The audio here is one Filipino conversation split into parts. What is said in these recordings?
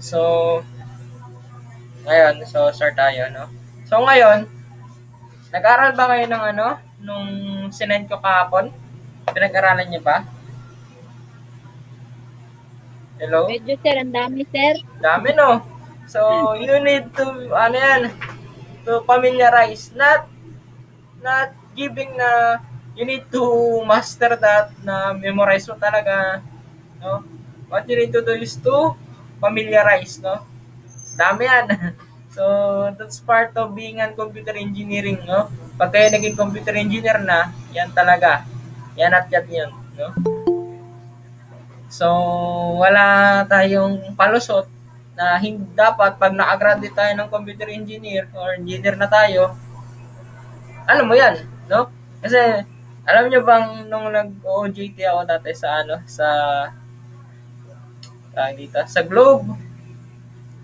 So, ngayon, start tayo, no? So, ngayon, nag-aral ba kayo ng nung sinend ko kahapon? Pinag-aralan niyo ba? Hello? Medyo sir, ang dami sir. Dami, no? So, you need to, to familiarize, not giving na you need to master that na memorize mo talaga, no? What you need to do is to familiarize, no? Dami yan. So, that's part of being an computer engineering, no? Pag kayo naging computer engineer na, yan talaga. Yan at yan yun, no? So, wala tayong palusot na hindi dapat pag nakagraduate tayo ng computer engineer or engineer na tayo, alam mo yan, no? Kasi, alam niyo bang nung nag-OJT ako dati sa sa Globe,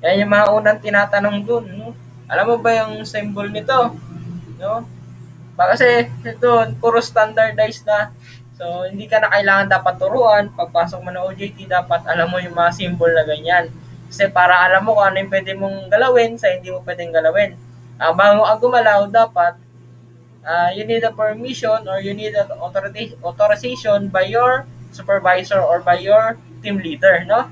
yan yung mga unang tinatanong dun, no? Alam mo ba yung symbol nito? No? Kasi doon, puro standardized na. So, hindi ka na kailangan dapat turuan. Pagpasok mo ng OJT, dapat alam mo yung mga symbol na ganyan. Kasi para alam mo kung ano yung pwede mong galawin sa hindi mo pwedeng galawin. Bago ka gumalaw, dapat you need a permission or you need an authorization by your supervisor or by your team leader, no?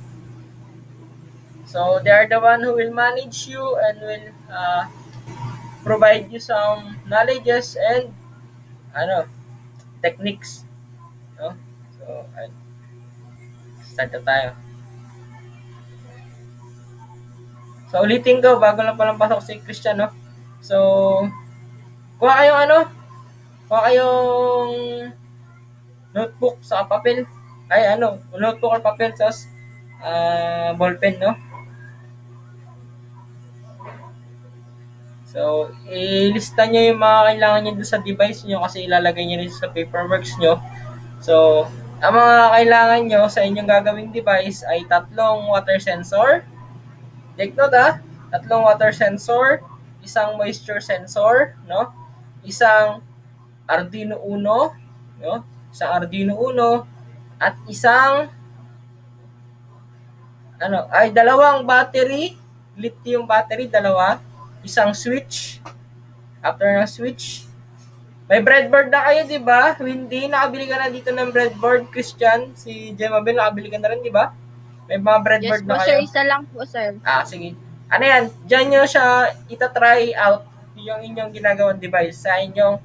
So, they are the one who will manage you and will provide you some knowledges and techniques, no? So, start na tayo. So, ulitin ko bago lang palang pasok si Christian, no? So, kuha kayong notebook sa papel. Notebook or papel sa ballpen, no? So, ilista nyo yung mga kailangan nyo doon sa device nyo kasi ilalagay nyo rin sa paperworks nyo. So, ang mga kailangan nyo sa inyong gagawing device ay 3 water sensor. Take note 3 water sensor, 1 moisture sensor, no? Isang Arduino Uno, no? Isang Arduino Uno at isang 2 battery, lithium battery, 2, isang switch. After ng switch, may breadboard na kayo, di ba? Windy, nakabili ka na dito ng breadboard. Christian, si Jemabel, nakabili ka na rin, di ba? May mga breadboard Yes na po kayo. sir, isa lang po sir. Sige. Ano yan? Diyan nyo siya itatry out yung inyong ginagawang device sa inyong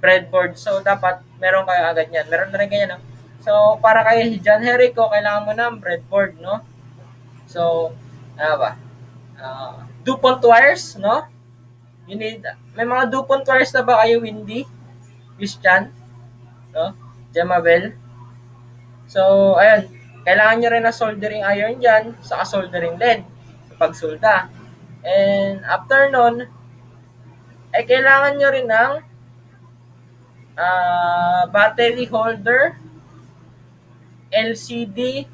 breadboard. So, dapat meron kayo agad yan. Meron na rin ganyan, no? So, para kay John Jericho, kailangan mo ng breadboard, no? So, DuPont wires, no? May mga DuPont wires na ba kayo, Windy? Christian? No? Jemabel? So, ayun. Kailangan nyo rin na soldering iron dyan, saka soldering lead sa pagsolda. And after nun, kailangan nyo rin ng battery holder, LCD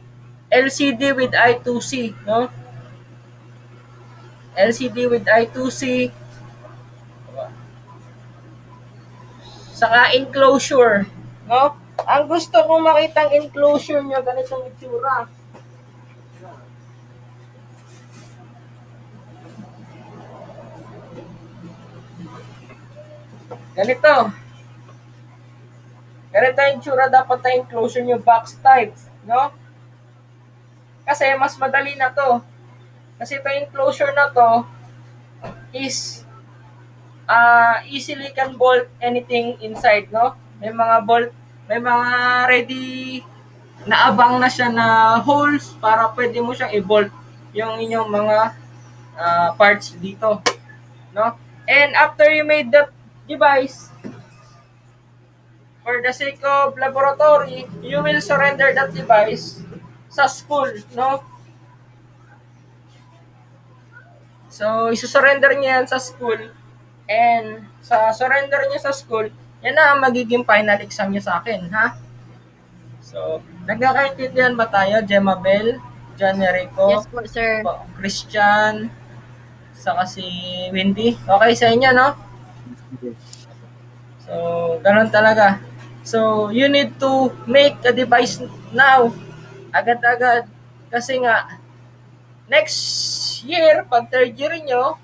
with I2C, no? LCD with I2C, saka enclosure, no? Ang gusto kong makitang enclosure nyo, ganitong itsura. Ganito yung itsura dapat na enclosure nyo, box type, no? Kasi mas madali na to. Kasi ito enclosure na to is easily can bolt anything inside, no? May mga ready na abang na siya na holes para pwede mo siyang i-bolt yung inyong mga parts dito, no? And after you made that device, for the sake of laboratory, you will surrender that device sa school, no? So, isusurrender niya yan sa school. And sa surrender niya sa school, yan na ang magiging final exam niya sa akin, ha? So, nagkakaintindihan ba tayo, Jemabel, John Jericho, Yes po sir. Christian, saka si Windy? Okay sa inyo, no? So, ganun talaga. So, you need to make a device now. Agad-agad. Kasi nga, next year, pag third year nyo,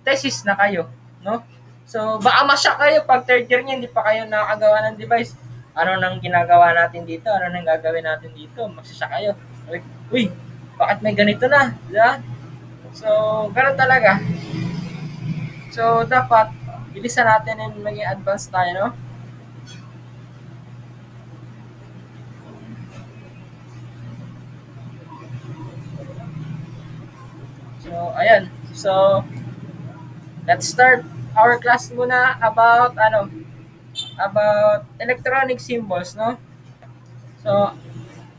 thesis na kayo, no? So, baka masya kayo pag third year nyo, hindi pa kayo nakagawa ng device. Ano nang ginagawa natin dito? Ano nang gagawin natin dito? Magsasya kayo. Uy, bakit may ganito na? Diba? So, ganun talaga. So, dapat, bilisan natin and maging advanced tayo, no? So, ayan. So, let's start our class muna about electronic symbols, no? So,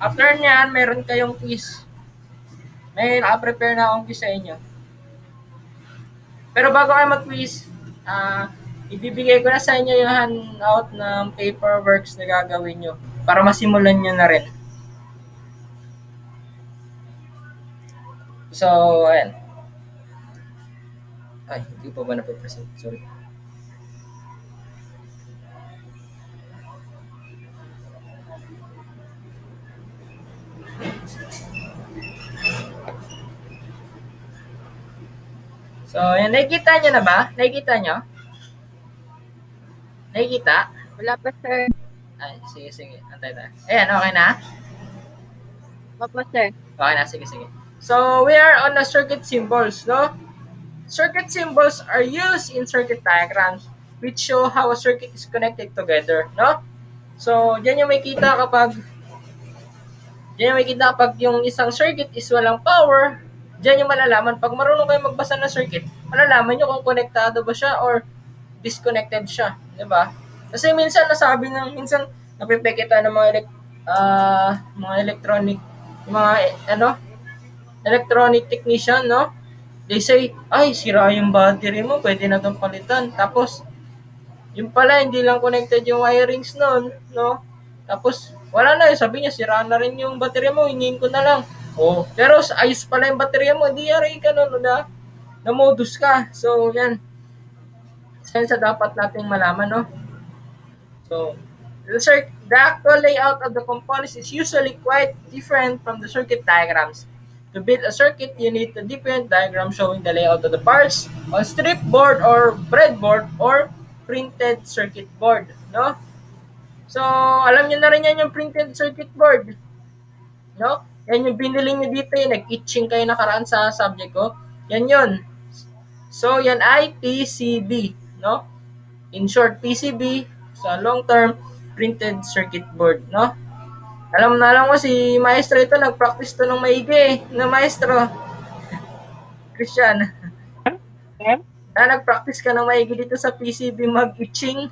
after nyan, meron kayong quiz. May naka-prepare na akong quiz sa inyo. Pero bago kayo mag-quiz, ibibigay ko na sa inyo yung handout ng paperworks na gagawin nyo para masimulan nyo na rin. So, ayan. Ay, hindi pa ba napipresent? Sorry. So, yan. Nakikita nyo na ba? Nakikita nyo? Nakikita? Wala pa, sir. Ay, sige. Antay tayo. Ayan, okay na? Opo, sir. Okay na, sige. So, we are on the circuit symbols, no? Circuit symbols are used in circuit diagrams which show how a circuit is connected together, no? So, diyan yung makita kapag yung isang circuit is walang power, diyan yung malalaman. Pag marunong kayo magbasa ng circuit, malalaman nyo kung konektado ba siya or disconnected siya, di ba? Kasi minsan napipeke tayo ng mga electronic technician, no? They say, ay, sira yung battery mo, pwede na itong palitan. Tapos, yung pala, hindi lang connected yung wirings nun, no? Tapos, wala na, sabi niya, sira na rin yung battery mo, hingin ko na lang. Oh, pero ayos pala yung battery mo, hindi yari ka nun, na modus ka. So, yan. Sensa dapat nating malaman, no? So, the actual layout of the components is usually quite different from the circuit diagrams. To build a circuit, you need a different diagram showing the layout of the parts on strip board or breadboard or printed circuit board, no? So, alam niyo na rin yan yung printed circuit board, no? Yan yung binili niyo dito, yung nag-itching kayo nakaraan sa subject ko. Yan yun. So, yan ay PCB, no? In short, PCB sa long term printed circuit board, no? Alam mo si maestro ito, nag-practice to ng maigi, na maestro. Christian. Nag-practice ka ng maigi dito sa PCB mag-itching.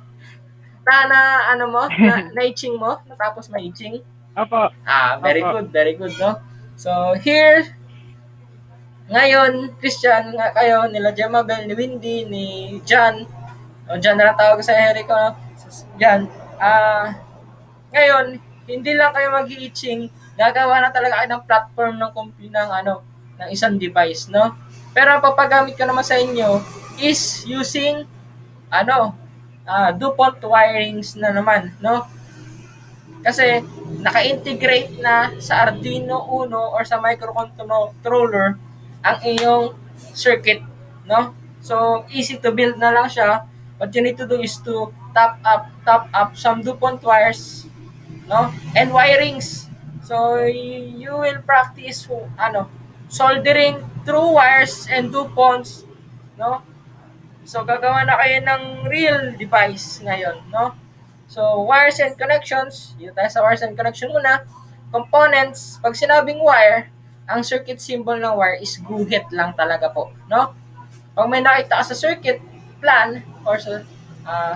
Na-itching mo, natapos ma-itching. Opo. Very good, no? So, here, ngayon, Christian, nga kayo, nila Jemabel, ni Windy, ni John, John na tawag sa Jericho, no? John, ngayon, hindi lang kayo mag-i-itching, gagawa na talaga kayo ng platform ng isang device, no? Pero ang papagamit ko naman sa inyo is using DuPont wirings na naman, no? Kasi naka-integrate na sa Arduino Uno or sa microcontroller ang iyong circuit, no? So, easy to build na lang siya. What you need to do is to top up some DuPont wires, no? And wirings. So, you will practice soldering through wires and DuPonts, no? So, gagawa na kayo ng real device ngayon, no? So, wires and connections. Dito tayo sa wires and connection muna. Components. Pag sinabing wire, ang circuit symbol ng wire is guhit lang talaga po, no? Pag may nakita ka sa circuit plan or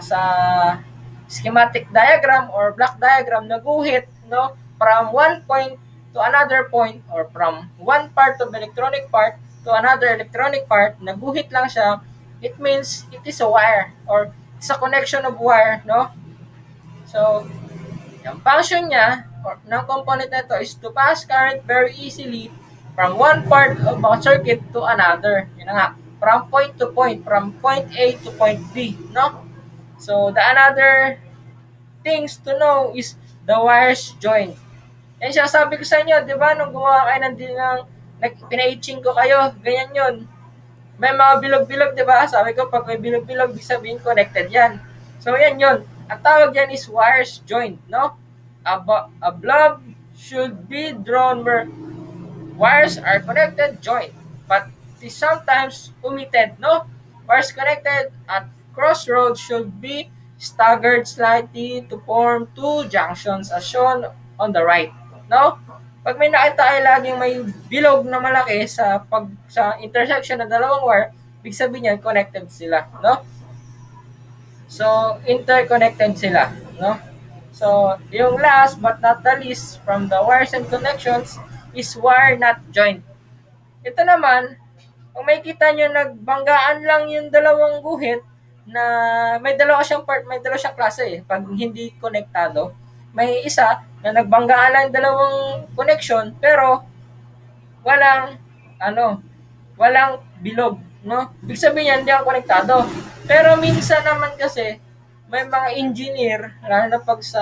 sa schematic diagram or block diagram na guhit, no? From one point to another point or from one part of electronic part to another electronic part, naguhit lang siya, it means it is a wire or it's a connection of wire, no? So, yung function niya or ng component na ito is to pass current very easily from one part of a circuit to another. Yun na nga, from point to point, from point A to point B, no? So, the another things to know is the wires join. Yan siya sabi ko sa inyo, di ba, nung gumawa kayo ng pina-itching ko kayo, ganyan yun. May mga bilog-bilog, di ba? Sabi ko, pag may bilog-bilog, ibig sabihin connected yan. So, yan yun. Ang tawag yan is wires joined, no? A blob should be drawn where wires are connected, joined. But it is sometimes omitted, no? Wires connected at crossroads should be staggered slightly to form two junctions as shown on the right, no? Pag may nakita ay laging may bilog na malaki sa intersection ng dalawang wire, ibig sabihin niyan connected sila, no? So, interconnected sila, no? So, yung last but not the least from the wires and connections is wire not joined. Ito naman, kung may kita nyo, nagbanggaan lang yung dalawang guhit na may dalawa siyang klase eh. Pag hindi konektado, may isa na nagbanggaan lang yung dalawang connection pero walang bilog, no? Ibig sabihin yan, hindi ako konektado. Pero minsan naman kasi may mga engineer, lalo na pag sa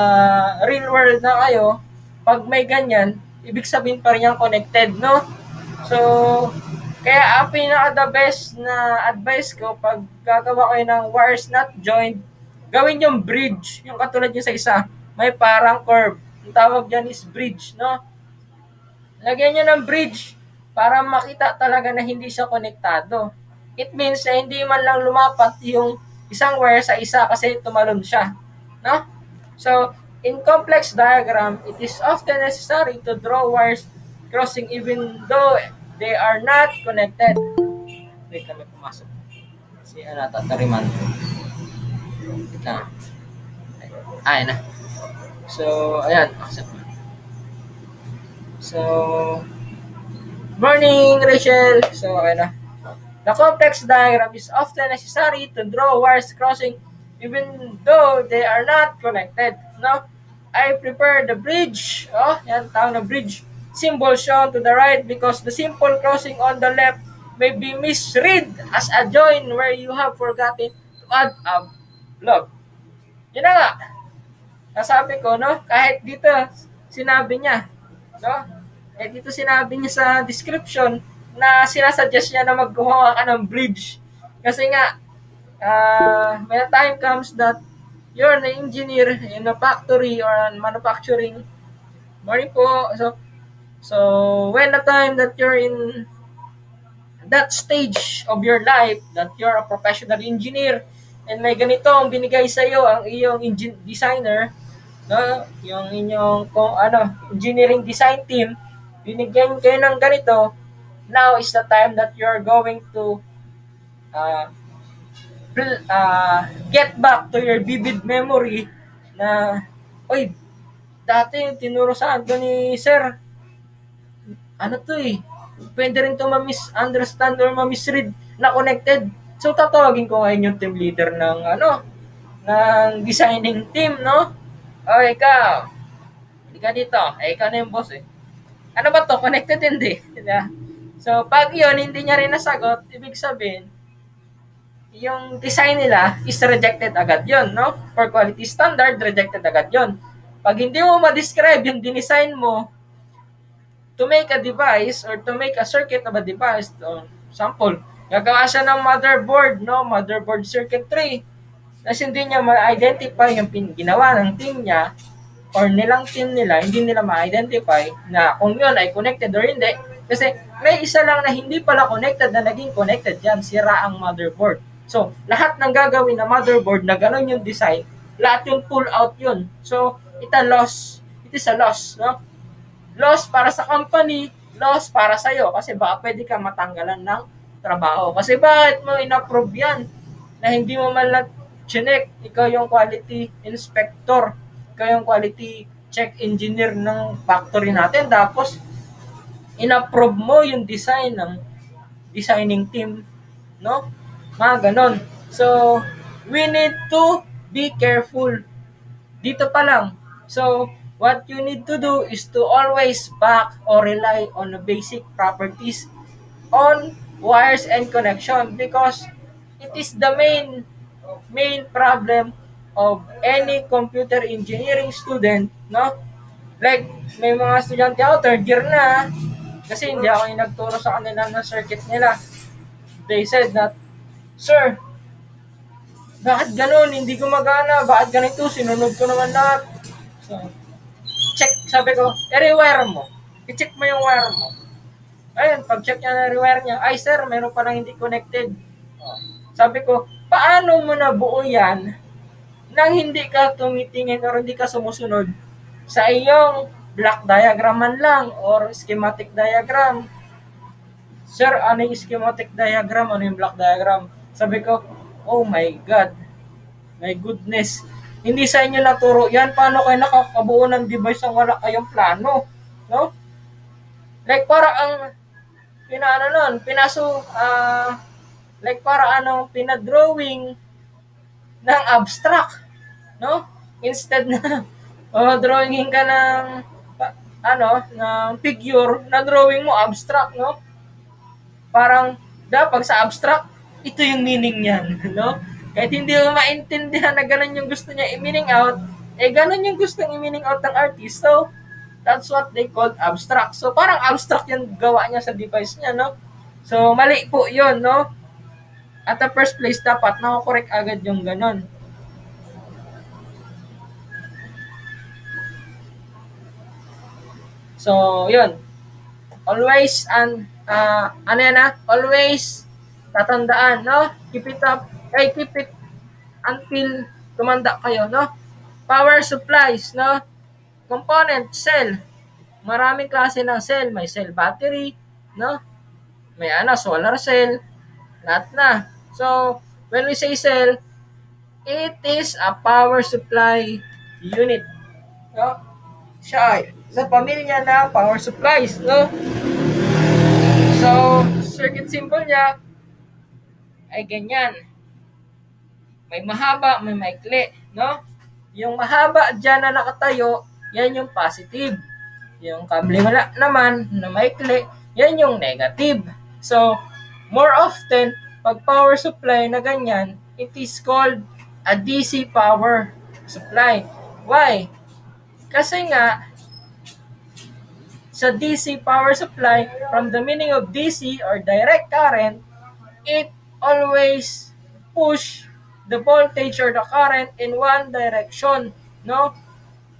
real world na kayo, pag may ganyan, ibig sabihin pa rin yung connected, no? So, kaya ang pinaka-the best na advice ko pag gagawa kayo ng wires not joined, gawin yung bridge, yung katulad yung sa isa, may parang curve. Ang tawag dyan is bridge, no? Lagyan nyo ng bridge para makita talaga na hindi siya konektado. It means na hindi man lang lumapat yung isang wire sa isa kasi tumalon siya, no? So, in complex diagram, it is often necessary to draw wires crossing even though they are not connected. Wait, kami pumasok. Si tatariman ko. Ito. Ayan na. So, ayan. So, morning, Rachel. So, ayan na. The complex diagram is often necessary to draw wires crossing even though they are not connected. Now, I prepare the bridge. Oh, yan, tawag na bridge. Symbol shown to the right because the simple crossing on the left may be misread as a join where you have forgotten to add a blob. Yun na nga. Nasabi ko, no? Kahit dito, sinabi niya, no? Dito sinabi niya sa description na sinasuggest niya na maggumawa ka ng bridge. Kasi nga, when the time comes that you're an engineer in a factory or manufacturing, morning po, so when the time that you're in that stage of your life, that you're a professional engineer, and may ganito ang binigay sa iyo ang iyong designer, no, yung inyong engineering design team, binigyan kayo ng ganito, now is the time that you're going to get back to your vivid memory na, oy, dati yung tinuro sa akin ni sir, pwede rin ito ma-misunderstand or ma-misread na connected. So, tatawagin ko ngayon yung team leader ng designing team, no? O, ikaw, hindi ka dito. Ikaw na yung boss eh. Ano ba to? Connected hindi. Diba? So, pag yun, hindi niya rin nasagot, ibig sabihin, yung design nila is rejected agad yun, no? For quality standard, rejected agad yun. Pag hindi mo ma-describe yung dinesign mo to make a device or to make a circuit of a device, sample, gagawa siya ng motherboard, no? Motherboard circuitry. Kasi hindi niya ma-identify yung ginawa ng team niya or nilang team nila, hindi nila ma-identify na kung yun ay connected or hindi. Kasi may isa lang na hindi pala connected na naging connected yan, sira ang motherboard. So, lahat ng gagawin na motherboard na gano'n yung design, lahat yung pull out yun. So, it is a loss, no? Loss para sa company, loss para sa iyo kasi baka pwede ka matanggalan ng trabaho. Kasi bakit mo in-approve yan na hindi mo man lang chinek, ikaw yung quality inspector, ikaw yung quality check engineer ng factory natin, tapos in-approve mo yung design ng designing team, no? Mga ganon. So, we need to be careful. Dito pa lang. So, what you need to do is to always back or rely on the basic properties on wires and connection because it is the main problem of any computer engineering student, no? Like, may mga estudyante out, third year na, Kasi hindi ako yung nagturo sa kanila ng circuit nila. They said that, "Sir, bakit ganun? Hindi gumagana. Bakit ganito? Sinunod ko naman lahat." So, check. Sabi ko, i-rewire mo. I-check mo yung wire mo. Ayun, pag-check niya na rewire niya, ay sir, meron palang hindi connected. Sabi ko, paano mo nabuo yan nang hindi ka tumitingin or hindi ka sumusunod sa iyong block diagram man lang or schematic diagram? Sir, ano yung schematic diagram? Ano yung block diagram? Sabi ko, oh my God. My goodness. Hindi sa inyo naturo yan. Paano kayo nakakabuo ng device ang wala kayong plano? No? Like para ang pinadrawing ng abstract, no? Instead na drawingin ka ng ng figure, na drawing mo abstract, no? Parang dapat sa abstract, ito yung meaning niyan, no? Kahit hindi mo maintindihan na ganun yung gusto niya i-meaning out, ganun yung gusto i-meaning out ng artist. So, that's what they call abstract. So, parang abstract yung gawa niya sa device niya, no? So, mali po yun, no? At the first place, dapat nakakorek agad yung ganon. So, yun. Always, always tatandaan, no? Keep it until tumanda kayo, no? Power supplies, no? Component, cell. Maraming klase ng cell. May cell battery, no? May solar cell. Lahat na. So, when we say cell, it is a power supply unit. No? Siya sa pamilya ng power supplies, no? So, circuit symbol niya ay ganyan. May mahaba, may maikli, no? Yung mahaba dyan na nakatayo, yan yung positive. Yung kable naman na maikli, yan yung negative. So, more often, pag power supply na ganyan, it is called a DC power supply. Why? Kasi nga, sa DC power supply, from the meaning of DC or direct current, it always push the voltage or the current in one direction, no?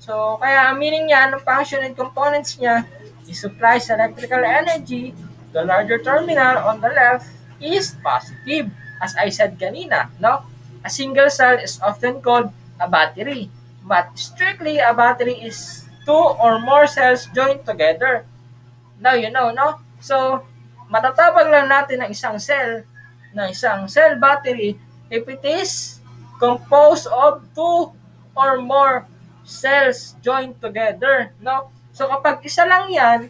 So, kaya ang meaning niya, ng function and components niya, it supplies electrical energy. The larger terminal on the left is positive, as I said kanina, no? A single cell is often called a battery, but strictly a battery is two or more cells joined together. Now you know, no? So, matatabag lang natin ng isang cell battery if it is composed of two or more cells joined together, no? So, kapag isa lang yan,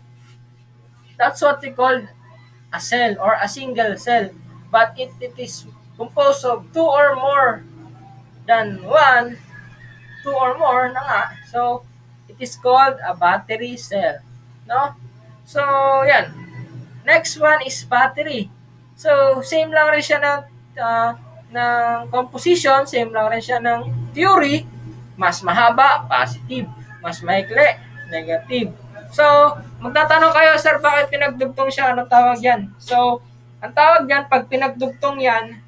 that's what we call a cell or a single cell. But it is composed of two or more than one, two or more na nga. So, it is called a battery cell, no? So, yan. Next one is battery. So, same lang rin siya ng composition, same lang rin siya ng theory. Mas mahaba, positive. Mas maikli, negative. So, magtatanong kayo, sir, bakit pinagdugtong siya? Anong tawag yan? So, ang tawag yan, pag pinagdugtong yan,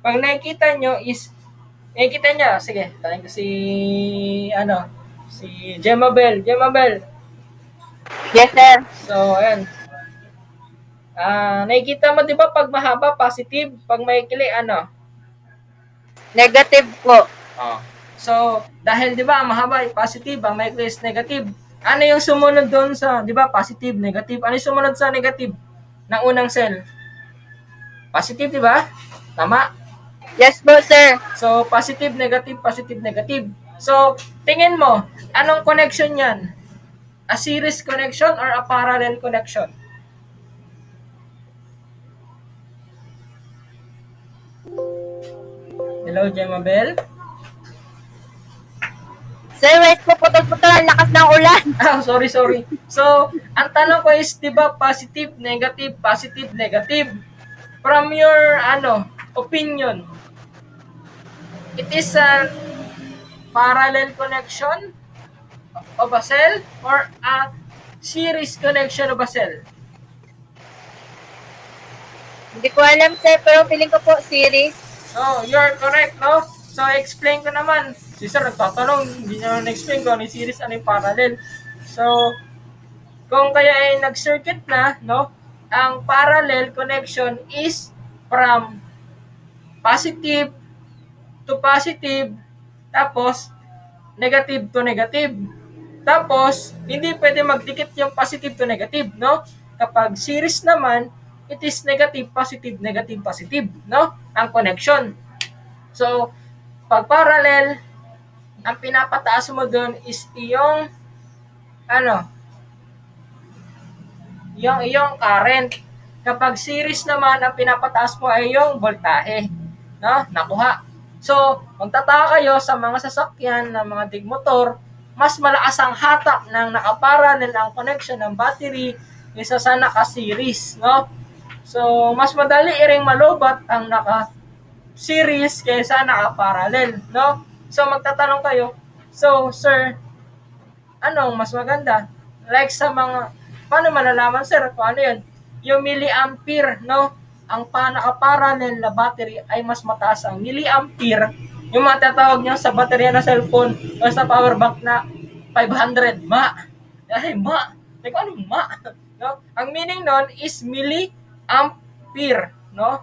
pag nakikita nyo, sige, tanong ko si Gemma Bell. Yes, sir. So, ayan. Nakikita mo, di ba, pag mahaba, positive, pag maikli, Negative po. So, dahil, di ba, mahaba, positive, ang maikli is negative. Ano yung sumunod doon sa, di ba, positive, negative? Ano yung sumunod sa negative ng unang cell? Positive, di ba? Tama? Yes po, sir. So, positive, negative, positive, negative. So, tingin mo, anong connection yan? A series connection or a parallel connection? Hello, Gemma Bell? Sir, wait po, putol-putol ang lakas ng ulan. Sorry. So, ang tanong ko is, di ba, positive, negative, positive, negative? From your, opinion, it is a parallel connection of a cell or a series connection of a cell? Hindi ko alam, sir, pero feeling ko po series. Oh, you're correct, no? So, explain ko naman. Si sir nagtatanong, hindi niya na-explain kung ano yung series, ano yung parallel. So, kung kaya ay nag-circuit na, no? Ang parallel connection is from positive to positive, tapos negative to negative. Tapos, hindi pwede magdikit yung positive to negative, no? Kapag series naman, it is negative, positive, negative, positive, no? Ang connection. So, pag parallel, ang pinapataas mo doon is yung yung iyong current. Kapag series naman, ang pinapataas mo ay yung voltahe, no? Nakuha. So, magtataka kayo sa mga sasakyan ng mga digmotor, mas malakas ang hatak ng nakaparallel ang connection ng battery kaysa sa naka-series, no? So, mas madali ring malobat ang naka-series kaysa naka-parallel, no? So, magtatanong kayo, so, sir, anong mas maganda? Like sa mga, paano malalaman, sir, kung ano yun? Yung milliampere, no? Ang naka-parallel na battery ay mas mataas ang milliampere. Yung matatawag nyo sa baterya ng cellphone o sa power bank na 500 ma. Ay, ma. Like, ano ma? No? Ang meaning nun is milliampere, no?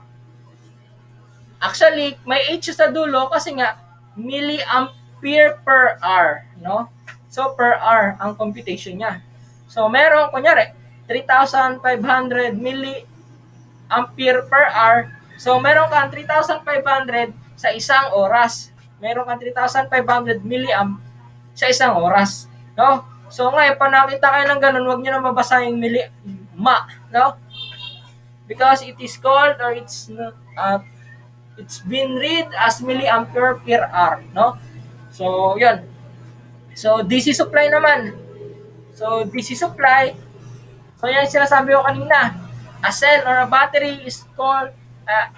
Actually, may H sa dulo kasi nga milliampere per hour, no? So, per hour ang computation niya. So, meron, kunyari, 3,500 milliampere per hour. So, meron kang 3,500 sa isang oras. Meron kang 3,500 milliamp sa isang oras. No? So, ngayon, pag nakita kayo ng ganun, huwag nyo na mabasa yung no? Because it is called or it's been read as milliampere per hour, no? So, yun. So, DC supply naman. So, DC supply, so yan sinasabi ko kanina. A cell or a battery is called a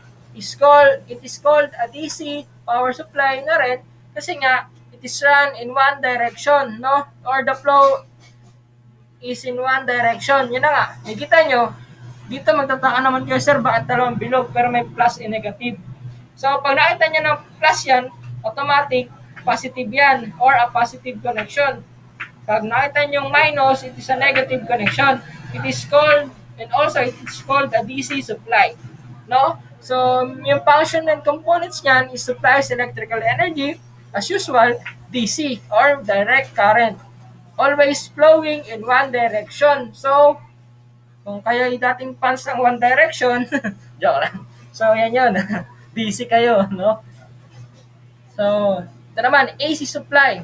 DC power supply na rin kasi nga it is run in one direction, no? Or the flow is in one direction. Yun na nga. Nakikita nyo, dito magtataka naman kayo, sir, bakit dalawang bilog pero may plus and negative. So, pag nakita nyo ng plus yan, automatic, positive yan or a positive connection. Pag nakita nyo yung minus, it is a negative connection. It is called, and also it is called a DC supply. No? So, yung function and components niyan is supplies electrical energy, as usual, DC or direct current. Always flowing in one direction. So, kung kayo yung dating fans ng one direction, joke lang. So, yan yun. DC kayo, no? So, ito naman, AC supply.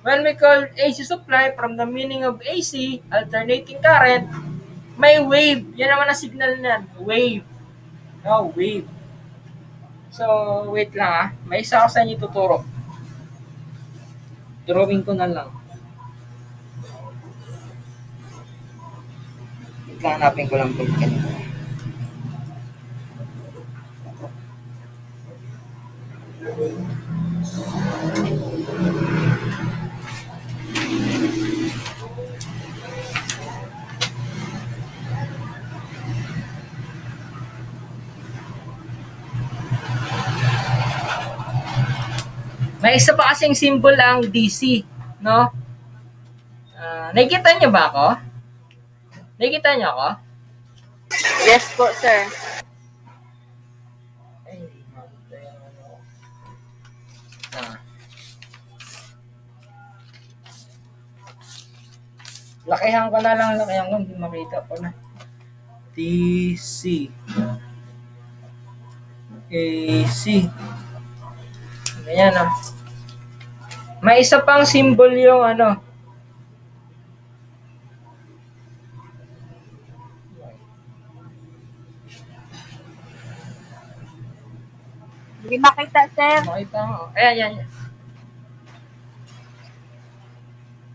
When we call AC supply, from the meaning of AC, alternating current, may wave. Yan naman ang signal niyan. Wave. No, wave. So, wait lang ah. May isa ko sa inyo tuturo. Drawing ko na lang. Wait lang, hanapin ko lang po kanina. May isa pa kasing symbol ang DC, no? Nakikita niyo ba ako? Nakikita niyo ako? Yes po, sir. Lakihan ko na lang, lakihan ko, hindi makita ko na. DC. AC. Ayan o. May isa pang symbol yung ano. Hindi makita, sir. Makita mo. Ayan, yan.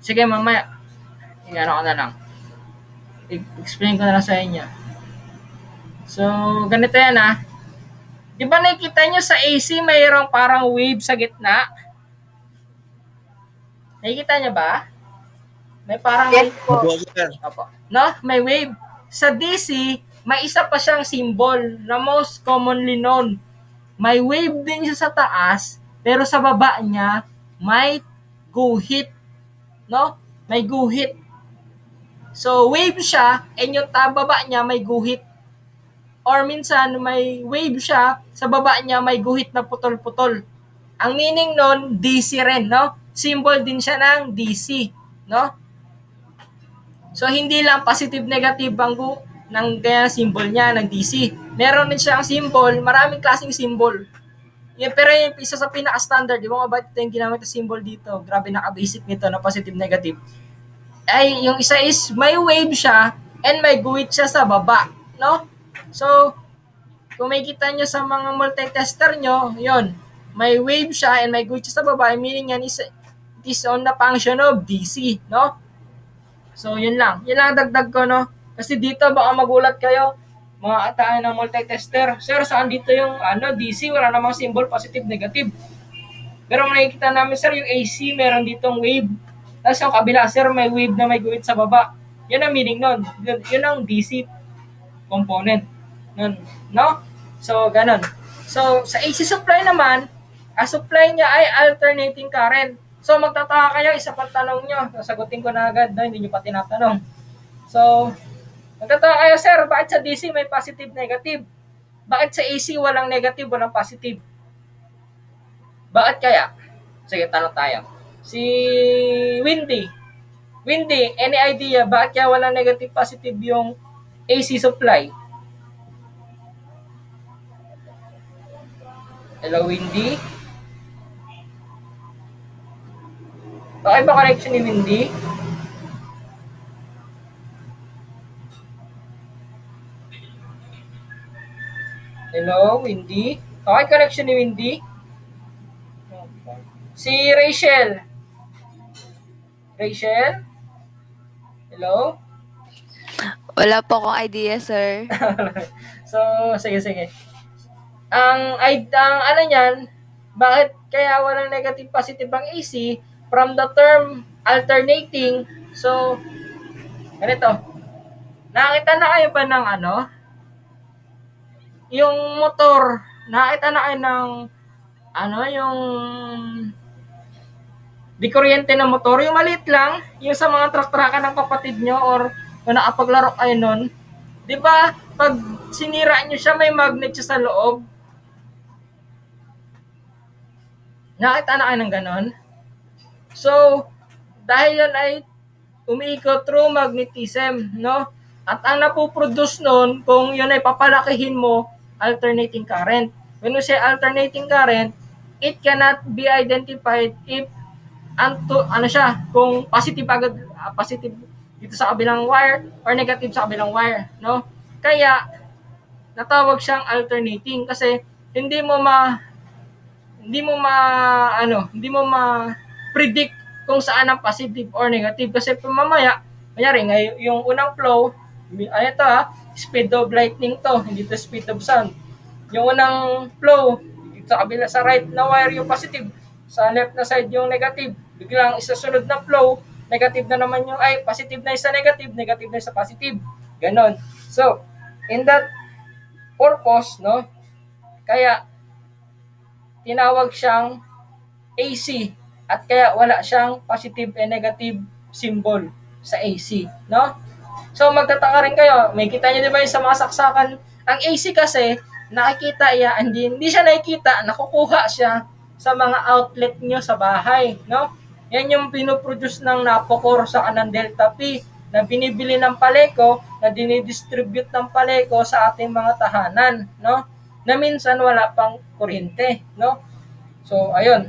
Sige, mamaya. Ano ko na lang. Explain ko na lang sa inyo. So, ganito yan ah. Di ba nakikita nyo sa AC mayroong parang wave sa gitna? Nakikita nyo ba? May parang Yes po. Opo. No? May wave. Sa DC, may isa pa siyang symbol na most commonly known. May wave din siya sa taas, pero sa baba niya may guhit, no? May guhit. So wave siya, and yung baba niya may guhit. Or minsan may wave siya, sa baba niya may guhit na putol-putol. Ang meaning nun, DC rin, no? Symbol din siya ng DC, no? So hindi lang positive negative ang ng symbol niya ng DC. Meron din siyang symbol, maraming klaseng symbol. Yung, pero yung isa sa pinaka-standard, di ba nga ba ito yung ginamit na symbol dito? Grabe, naka-basic nito na positive negative. Ay, yung isa is may wave siya and may guhit siya sa baba, no? So, kung may kita nyo sa mga multi-tester nyo, yon, may wave siya and may guhit siya sa baba, meaning yan is on the function of DC, no? So, yun lang. Yun lang dagdag ko, no? Kasi dito, baka magulat kayo, mga ataan ng multi-tester. Sir, saan dito yung DC? Wala namang symbol, positive, negative. Pero makikita namin, sir, yung AC, meron ditong wave. Tapos yung kabila, sir, may wave na may guhit sa baba. Yun ang meaning nun. Yun ang DC component. Nun, no? So, ganun. So, sa AC supply naman, ang supply niya ay alternating current. So, magtataka kayo, isa pang tanong nyo. Sasagutin ko na agad, no? Hindi nyo pa tinatanong. So, magtataka kayo, sir, bakit sa DC may positive, negative? Bakit sa AC walang negative, walang positive? Bakit kaya? Sige, tanong tayo. Si Windy, any idea bakit kaya walang negative, positive yung AC supply? Hello, Windy? Okay ba connection ni Windy? Hello, Windy? Okay connection ni Windy? Si Rachel? Rachel? Hello? Wala po akong idea, sir. So, sige. Ang ano niyan, bakit kaya walang negative positive ang AC from the term alternating? So, ganito. Nakita na kayo ba ng yung motor? Nakita na kayo ng yung di kuryente na motor, yung maliit lang, yung sa mga truck-truckan ng kapatid nyo or kung nakapaglaro kayo nun, di ba, pag sinira nyo siya, may magnet siya sa loob. Nakita na kayo ng ganon? So, dahil yun ay umiikot through magnetism, no? At ang napoproduce nun, kung yun ay papalakihin mo, alternating current. When we say alternating current, it cannot be identified if kung positive agad, positive dito sa kabilang wire or negative sa kabilang wire, no? Kaya natawag siyang alternating kasi hindi mo ma predict kung saan ang positive or negative kasi mamaya, kunyari yung unang flow, speed of lightning to, hindi to speed of sound. Yung unang flow, dito sa kabila sa right na wire yung positive, sa left na side yung negative. Biglang isasunod na flow, negative na naman yung, positive na isa negative, negative na isa positive. Ganon. So, in that purpose, no, kaya tinawag siyang AC at kaya wala siyang positive and negative symbol sa AC, no? So, magtataka rin kayo, may kita niyo di ba yung sa mga saksakan, ang AC kasi, nakikita hindi siya nakikita, nakukuha siya sa mga outlet nyo sa bahay, no? Yan yung pinoproduce ng Napocor sa kanang Delta P na binibili ng Paleco, na dinidistribute ng Paleco sa ating mga tahanan, no? Na minsan wala pang kuryente, no? So, ayun.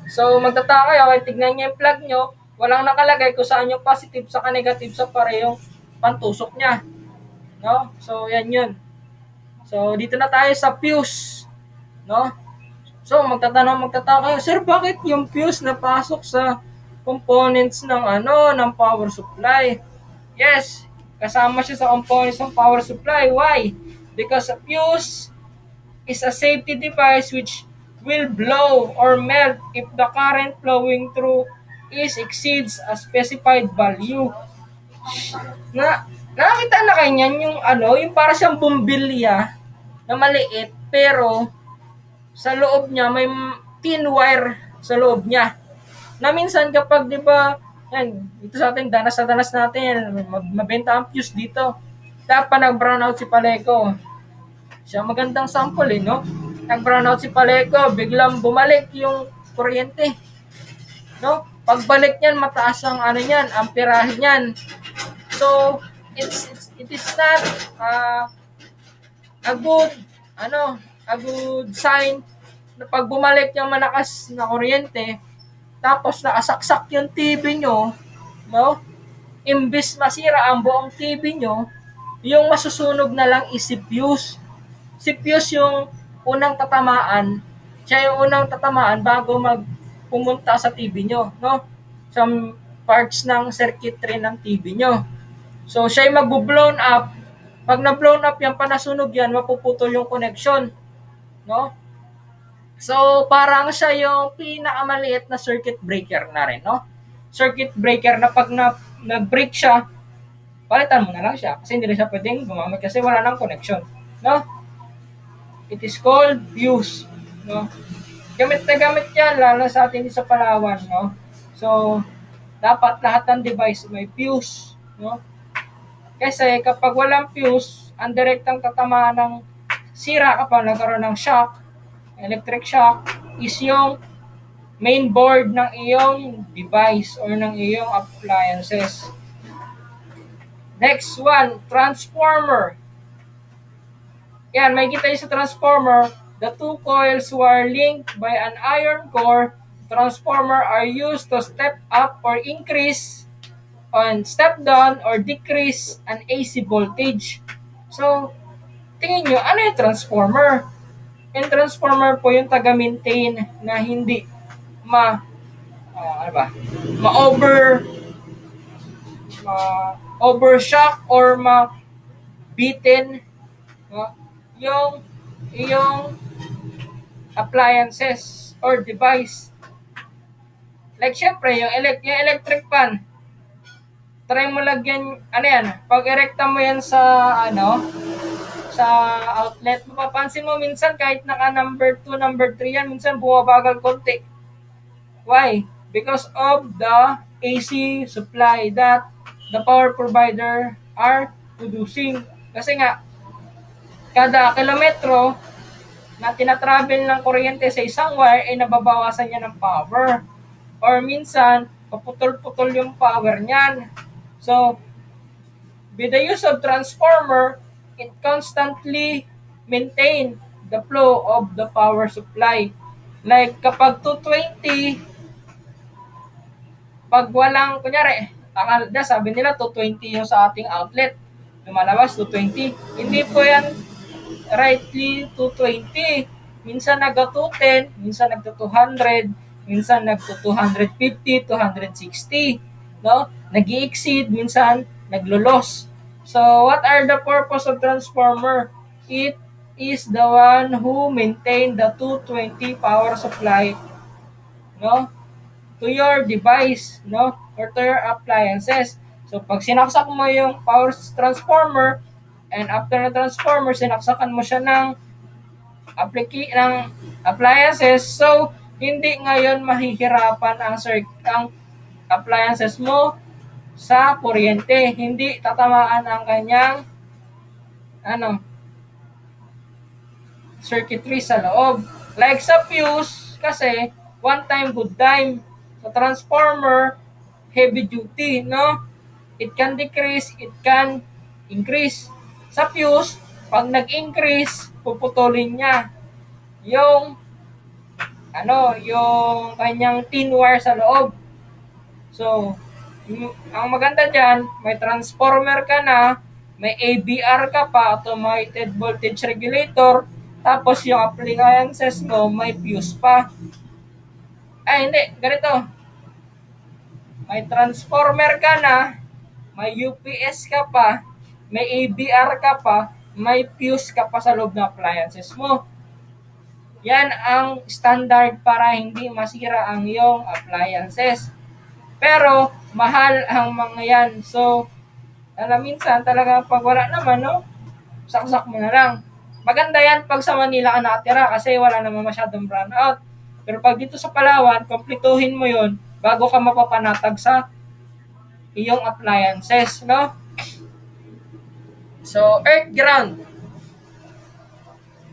So, magtataka kayo, tignan niyo yung plug nyo, walang nakalagay kung saan yung positive sa negative sa parehong pantusok niya, no? So, yan yun. So, dito na tayo sa fuse, no? So, magtataka kayo, sir, bakit yung fuse napasok sa components ng ng power supply? Yes, kasama siya sa components ng power supply. Why? Because a fuse is a safety device which will blow or melt if the current flowing through exceeds a specified value. Nakakita na kayo niyan yung yung para siyang bumbilya na maliit pero sa loob niya may thin wire sa loob niya. Na minsan kapag 'di ba, yan, ito sa atin danas na danas natin, mabenta ang fuse dito. Dapat nag-brownout si Paleco. Siya magandang sample no? Nag-brownout si Paleco, biglang bumalik yung kuryente. No? Pagbalik niyan, mataas ang niyan, amperahe niyan. So, it is not a good a good sign na pag bumalik yung malakas na kuryente, tapos nakasaksak yung TV nyo, no? Imbis masira ang buong TV nyo, yung masusunog na lang is si fuse. Si fuse yung unang tatamaan, siya yung unang tatamaan bago pumunta sa TV nyo, no? Sa parts ng circuitry ng TV nyo. So, siya yung magbo-blown up. Pag na-blown up yan, panasunog yan, mapuputol yung connection, no? So, parang siya yung pinakamaliit na circuit breaker na rin, no? Circuit breaker na pag nag-break siya, palitan mo na lang siya kasi hindi na siya pwedeng gumamit kasi wala nang connection, no? It is called fuse, no? Gamit na gamit yan, lalo sa atin sa Palawan, no? So, dapat lahat ng device may fuse, no? Kasi kapag walang fuse, ang direktang tatamaan ng sira kapag nagkaroon ng shock, electric shock, is yung main board ng iyong device or ng iyong appliances. Next one, transformer. Yan, may kita sa transformer. The two coils were linked by an iron core. Transformer are used to step up or increase and step down or decrease an AC voltage. So, tingin nyo, ano yung transformer? Yung transformer po yung taga-maintain na hindi overshock or ma-beaten, no? yung appliances or device. Like syempre, yung electric fan, try mo lagyan, pag erekta mo yan sa outlet, mapapansin mo minsan kahit naka number 2, number 3 yan, minsan bumabagal konti. Why? Because of the AC supply that the power provider are producing. Kasi nga, kada kilometro na tinatravel ng kuryente sa isang wire ay nababawasan niya ng power. Or minsan, paputol-putol yung power niyan. So, with the use of transformer, it constantly maintain the flow of the power supply. Like kapag 220, pag walang, kunyari, sabi nila 220 yung sa ating outlet, lumalabas 220. Hindi po yan rightly 220. Minsan nag-210, minsan nag-200, minsan nag-250, 260. No? Nag-i-exceed, minsan naglo-loss. So, what are the purpose of transformer? It is the one who maintain the 220 power supply, no, to your device, no, or to your appliances. So, pag sinaksak mo yung power transformer, and after na transformer, sinaksakan mo siya ng appliances, so, hindi ngayon mahihirapan ang appliances mo sa kuryente. Hindi tatamaan ang kanyang circuitry sa loob. Like sa fuse, kasi one time, good time. Sa transformer, heavy duty, no? It can decrease, it can increase. Sa fuse, pag nag-increase, puputulin niya yung yung kanyang thin wire sa loob. So, ang maganda dyan, may transformer ka na, may AVR ka pa, automated voltage regulator, tapos yung appliances mo, may fuse pa. Ay, hindi, ganito. May transformer ka na, may UPS ka pa, may AVR ka pa, may fuse ka pa sa loob ng appliances mo. Yan ang standard para hindi masira ang iyong appliances. Pero, mahal ang mga yan. So, Alam, minsan talaga pag wala naman, no? Saksak mo na lang. Maganda yan pag sa Manila ka nakatira kasi wala naman masyadong brownout. Pero pag dito sa Palawan, komplituhin mo yon bago ka mapapanatag sa iyong appliances, no? So, earth ground.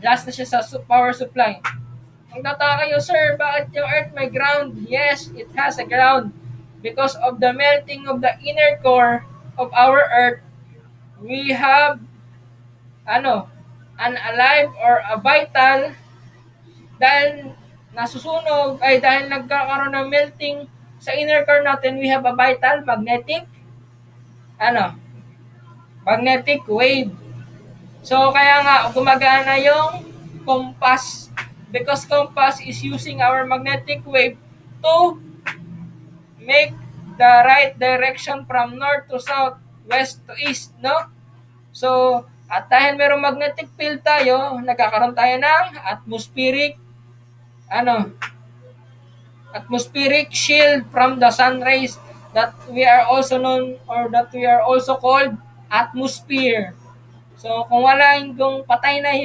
Last na siya sa power supply. Magtataka kayo, sir, bakit yung earth may ground? Yes, it has a ground. Because of the melting of the inner core of our earth, we have an alive or a vital dahil nasusunog ay dahil nagkakaroon ng melting sa inner core natin, we have a vital magnetic wave. So kaya nga gumagana yung compass because compass is using our magnetic wave to make the right direction from north to south, west to east, no? So, at dahil merong magnetic field tayo, nagkakaroon tayo ng atmospheric shield from the sun rays that we are also known or that we are also called atmosphere. So, kung patay na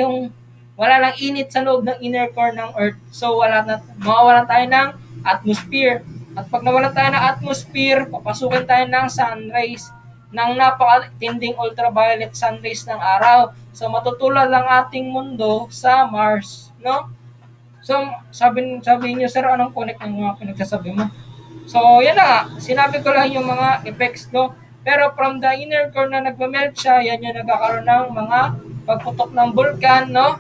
wala lang init sa loob ng inner core ng Earth, so mawawalan tayo ng atmosphere. At pag nawalan tayo ng atmosphere, papasukin tayo ng sun rays, ng napakatinding ultraviolet sun rays ng araw. So, matutulad ang ating mundo sa Mars, no? So, sabi niyo, sir, anong connect ng mga pinagsasabi mo? So, yan na nga. Sinabi ko lang yung mga effects, no? Pero from the inner core na nagmamelt siya, yan yung nagkakaroon ng mga pagputok ng vulkan, no?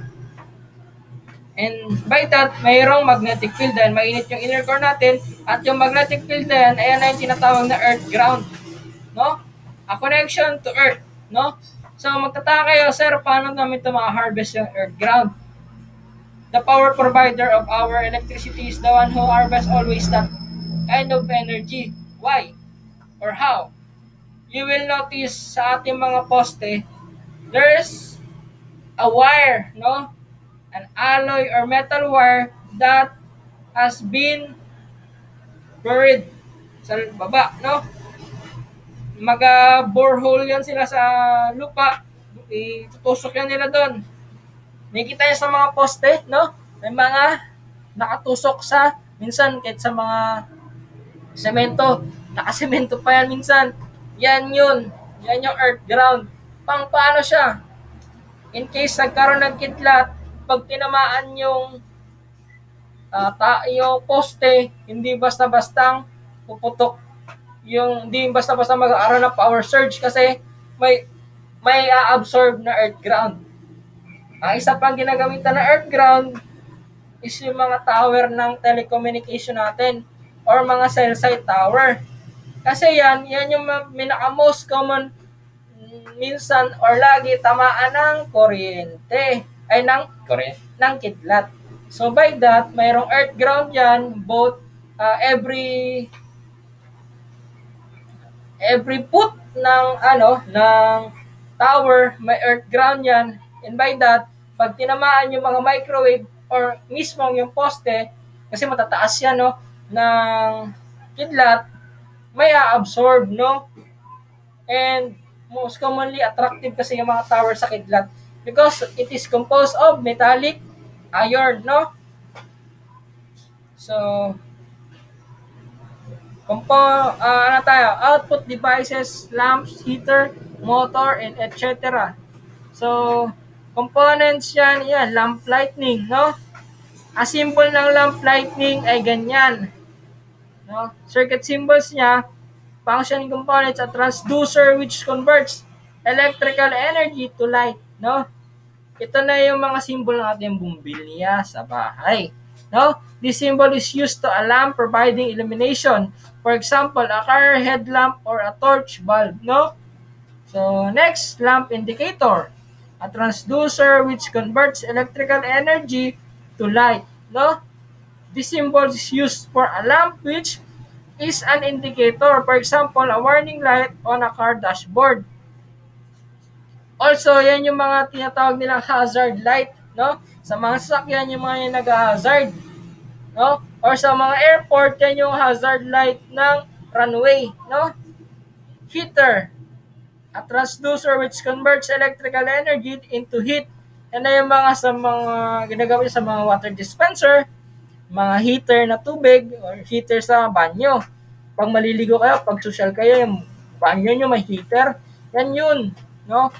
And by that, mayroong magnetic field dahil mainit yung inner core natin at yung magnetic field na yan, ayan na yung tinatawag na earth ground, no? A connection to earth, no? So, magtataka kayo, sir, paano namin ito ma-harvest yung earth ground? The power provider of our electricity is the one who harvests always that kind of energy. Why? Or how? You will notice sa ating mga poste, there's a wire, no? An alloy or metal wire that has been buried sa baba, no? Mag-borehole yan sila sa lupa. Itutusok yan nila doon. Nakikita niyo sa mga poste, no? May mga nakatusok sa, minsan kahit sa mga semento. Nakasemento pa yan minsan. Yan yun. Yan yung earth ground. Paano siya? In case nagkaroon ng kidlat, pag tinamaan yung poste, hindi basta-bastang puputok hindi basta-basta mag-aaral ng power surge kasi may absorb na earth ground. Ang isa pang ginagamitan na earth ground is yung mga tower ng telecommunication natin or mga cell site tower. Kasi yan yung most common minsan or lagi tamaan ng kuryente ng kidlat. So by that, mayroong earth ground yan both every foot ng tower may earth ground yan, and by that pag tinamaan yung mga microwave or mismo yung poste kasi matataas yan, no, ng kidlat, may absorb, no, and most commonly attractive kasi yung mga tower sa kidlat because it is composed of metallic iron, no. So output devices, lamps, heater, motor, and etc. So, components yan, lamp lightning, no? A symbol ng lamp lightning ay ganyan, no? Circuit symbols niya, functioning components, a transducer which converts electrical energy to light, no? Ito na yung mga symbol ng ating bumbilya sa bahay, no? This symbol is used to a lamp providing illumination. For example, a car headlamp or a torch bulb, no? So, next, lamp indicator. A transducer which converts electrical energy to light, no? This symbol is used for a lamp which is an indicator. For example, a warning light on a car dashboard. Also, yan yung mga tinatawag nilang hazard light, no? Sa mga sasakyan, yung mga yung nag-hazard, no? Or sa mga airport, yan yung hazard light ng runway, no? Heater. a transducer which converts electrical energy into heat. Yan na yung mga sa mga ginagawa sa mga water dispenser, mga heater na tubig or heater sa banyo. Pag maliligo kayo, pag social kayo, yung banyo nyo may heater. Yan yun, no?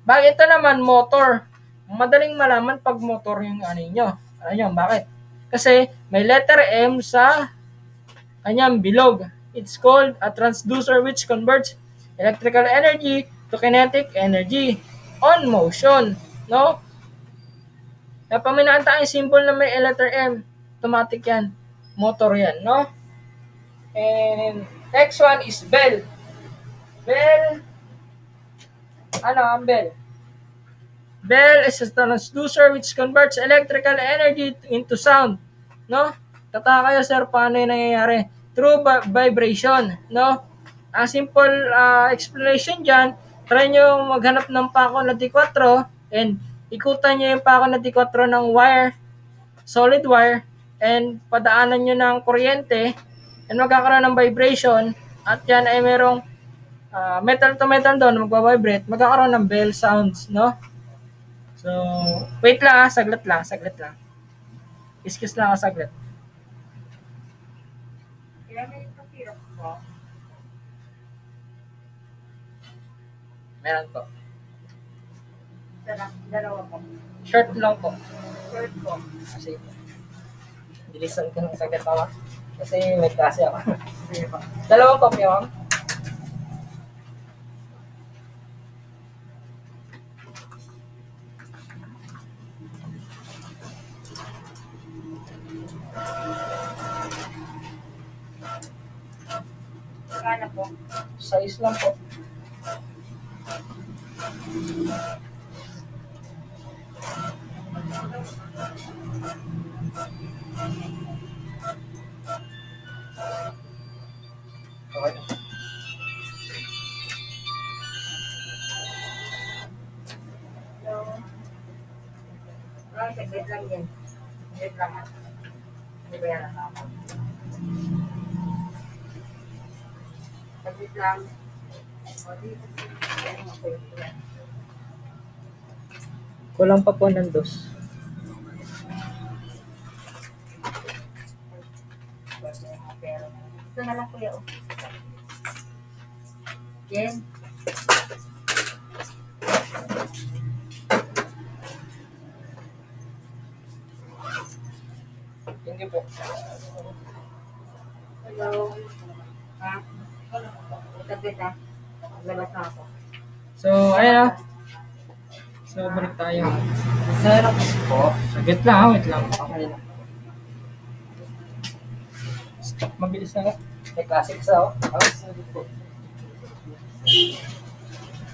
Bakit ito naman motor? Madaling malaman pag motor yung ano nyo. Ano nyo, bakit? Kasi may letter M sa kanyang bilog. It's called a transducer which converts electrical energy to kinetic energy on motion, no? Napaminaan tayong symbol na may letter M, automatic yan, motor yan, no? And next one is bell. Bell, ano ang bell? Bell is a transducer which converts electrical energy into sound, no? Tataka kayo, sir, paano yung nangyayari? Through vibration, no? Ang simple explanation dyan, try nyo maghanap ng pako na D4 and ikutan nyo yung pako na D4 ng wire, solid wire, and padaanan nyo ng kuryente and magkakaroon ng vibration at yan ay merong metal to metal doon, magbabibrate, magkakaroon ng bell sounds, no? So, wait lang saglit lang. Excuse lang saglit. Meron po. Dalawa po. Short lang po. Short po. Kasi, bilisan ko ng saglit ako. Kasi may klase ako. Sige po. Dalawang kopya, ma'am. Magkano po? Size lang po. Okay. Saglit lang yan. Saglit lang. Hindi ba yan ang ako? Saglit lang. Kulang pa po ng dos. Ito na lang kuya. Yan. Hindi po. Hello. Ha? Saglit ha. Labas na ako. So, ayan. So, balik tayo. Sarap po. Saglit lang, wait lang. Okay lang. Mabilis na nga. May classic sa ako.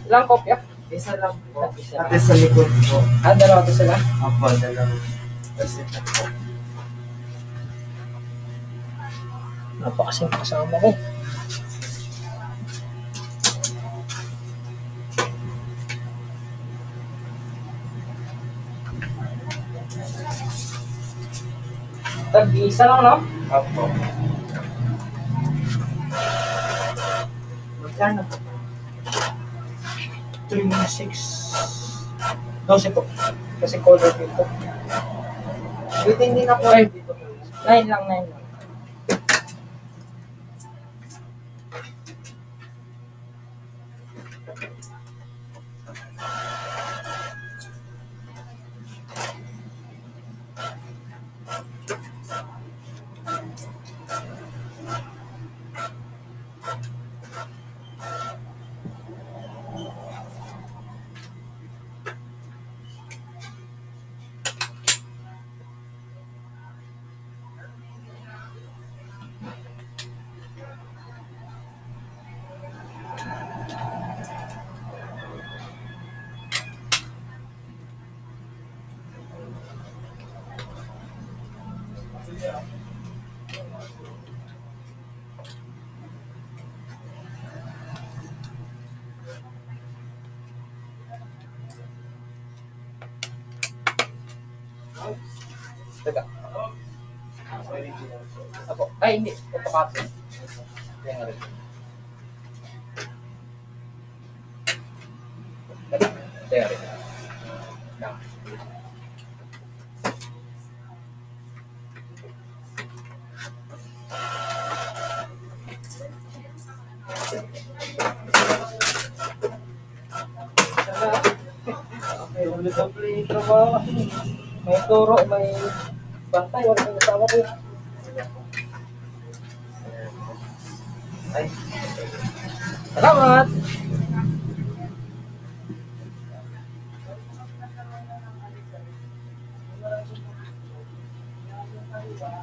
Ilang kopya? Isa lang po. Isa Ate sa likod po. Dalawa to sila? Apo, dalawa. Kasi ito po. Napakasing kasama ko. Tag-isa lang, no? Apo. Magkano po? 3, 6, 12 po. Kasi color dito. Wait, hindi na po. Ay. Dito po. 9 lang, 9 lang. Taga. Apo. Ay, hindi. Ito kasi. Yan nga rin. battery. Now, May ulit-ulit yung trabaho. May turo, may bantay. Wala yung kasama ko. Ay, salamat!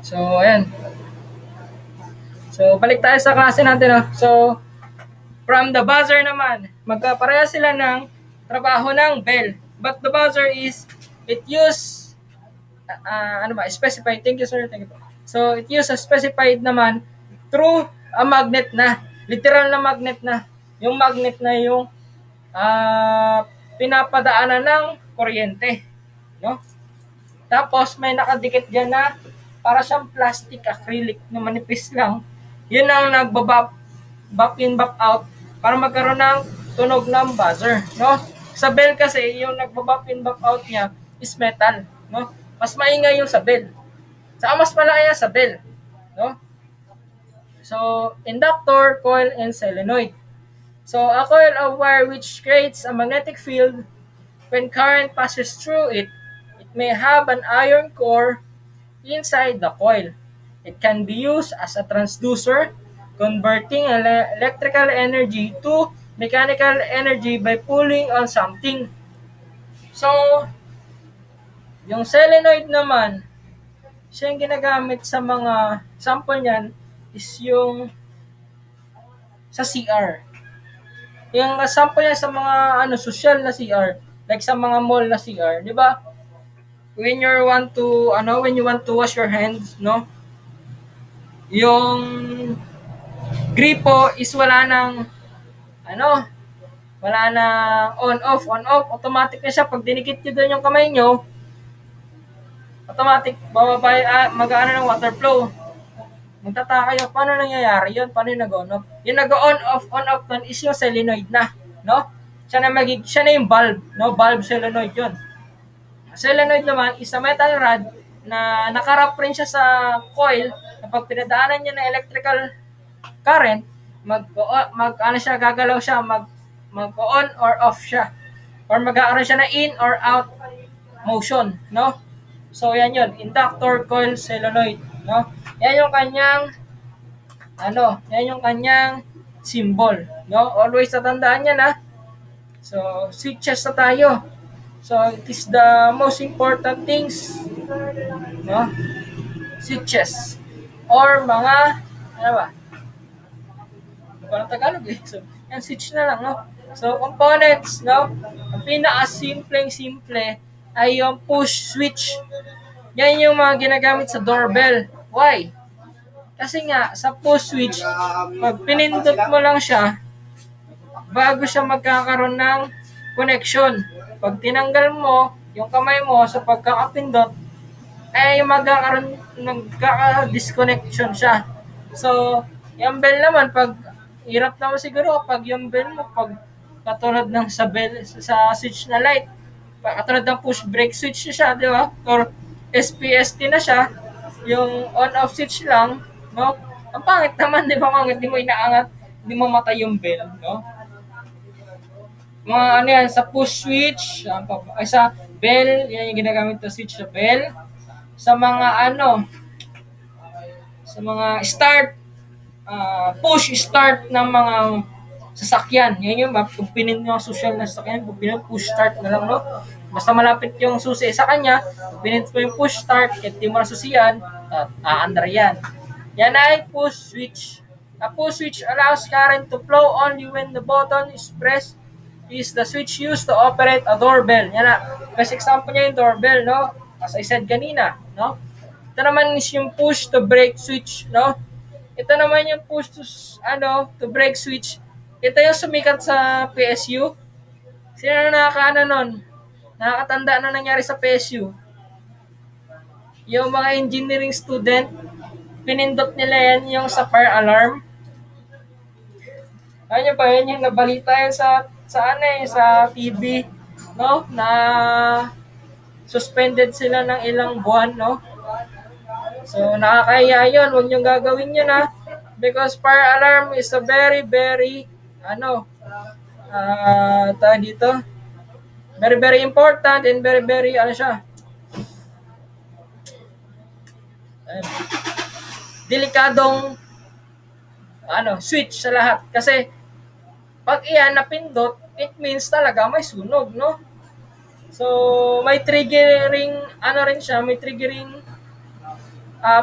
So, ayan. So, balik tayo sa klase natin. No? So, from the buzzer naman, magkapareha sila ng trabaho ng bell. But the buzzer is, it use, specified. Thank you, sir. Thank you. So, it use a specified naman through a magnet na. Literal na magnet na. Yung magnet na yung pinapadaanan ng kuryente. No? Tapos, may nakadikit dyan na para siyang plastic acrylic na manipis lang. Yun ang nagbabap in, bap out para magkaroon ng tunog ng buzzer. No? Sa bell kasi, yung nagbabap in, bap out niya is metal. No? Mas maingay yung sa bell. Saka mas malaya sa bell. No? So, inductor, coil, and solenoid. So, a coil of wire which creates a magnetic field when current passes through it. It may have an iron core inside the coil. It can be used as a transducer, converting electrical energy to mechanical energy by pulling on something. So, yung solenoid naman, siya yung ginagamit sa mga sample niyan is yung sa CR. Yung sample niya sa mga social na CR, like sa mga mall na CR, di ba? When you want to wash your hands, no? Yung gripo is wala nang on off, automatic na siya. Pag dinikit niyo doon yung kamay niyo, automatic mag-aano ng water flow. Magtataka kayo, paano nangyayari yun? Paano yung nag-on off? Yung nag-on off doon is yung solenoid na, no? Siya na yung bulb, no? Bulb solenoid yun. Solenoid naman is a metal rod na nakarap rin siya sa coil na pag pinadaanan niya ng electrical current, gagalaw siya, mag-on or off siya. Or mag-aaron siya na in or out motion, no? So, yan yun. Inductor, coil, solenoid, no? Yan yung kanyang symbol, no? Always tatandaan niya na. So, switches na tayo. So, it is the most important things, no? Switches. Or mga, parang Tagalog eh. So, yan, switch na lang, no? So, components, no? Ang pinaka-simple ay yung push switch. Yan yung mga ginagamit sa doorbell. Why? Kasi nga, sa push switch, pag pinindot mo lang siya, bago siya magkakaroon ng connection. Pag tinanggal mo yung kamay mo sa pagkakapindot, yung magkaka-disconnection siya. So, yung bell naman, pag hirap naman siguro, pag yung bell mo, pag katulad ng sa switch na light, katulad ng push brake switch siya, di ba? Or SPST na siya, yung on-off switch lang, no? Ang pangit naman, di ba? Kung hindi mo inaangat, hindi mo matay yung bell, no? Mga yan, sa push switch, sa bell, yan yung ginagamit na switch sa bell. Sa mga sa mga start, push start ng mga sasakyan. Yan yung kung pinin yung social na sasakyan, kung pinin push start na lang, no? Basta malapit yung susi sa kanya, pinit mo yung push start, kahit di mo nasusiyan, aandar yan. Yan ay push switch. A push switch allows current to flow only when the button is pressed. Is the switch used to operate a doorbell. Yan na. Best example niya yung doorbell, no? As I said kanina, no? Ito naman is yung push to brake switch, no? Ito naman yung push to brake switch. Ito yung sumikat sa PSU. Sino na nun? Nakakatanda na nangyari sa PSU. Yung mga engineering student, pinindot nila yan yung sa fire alarm. Ayun pa, yan yung nabalita yan sa TV no, na suspended sila ng ilang buwan, no? So, nakakahiya yun. Huwag niyong gagawin yun, ha? Because fire alarm is a very, very, tawag dito, very, very important and very, very, delikadong, switch sa lahat. Kasi, pag iyan napindot, it means talaga may sunog, no? So, may triggering, may triggering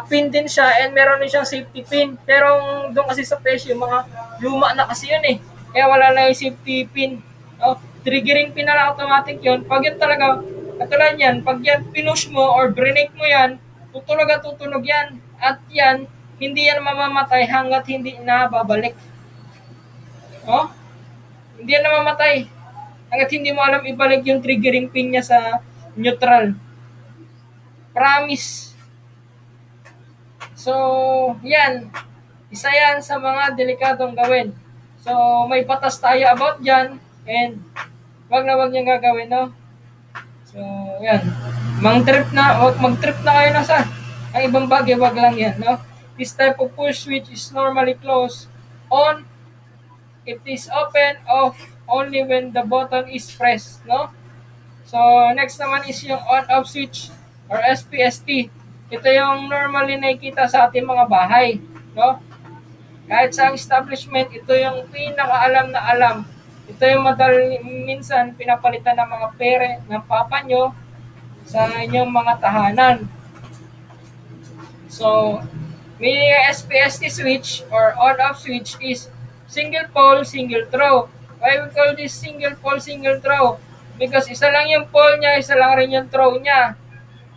pin din siya and meron din siyang safety pin. Pero doon kasi sa PES, yung mga luma na kasi yun eh. Kaya wala na yung safety pin. Triggering pin na lang automatic yun. Pag yan talaga, katulad yan, pag yan pinush mo or brinake mo yan, tutunog at tutunog yan. At yan, hindi yan mamamatay hanggat hindi na babalik. Hindi yan namamatay hanggat hindi mo alam ibalik yung triggering pin niya sa neutral. Promise. So, yan. Isa yan sa mga delikadong gawin. So, may batas tayo about dyan and wag niyang gagawin, no? So, yan. Mag-trip na kayo na sa ang ibang bagay, wag lang yan, no? This type of push switch is normally closed on. It is open off only when the button is pressed, no? So, next naman is yung on-off switch or SPST. Ito yung normally nakikita sa ating mga bahay, no? Kahit sa establishment, ito yung pinakaalam na alam. Ito yung minsan pinapalitan ng mga ng papa nyo sa inyong mga tahanan. So, meaning SPST switch or on-off switch is single pole, single throw. Why we call this single pole, single throw? Because isa lang yung pole niya, isa lang rin yung throw niya.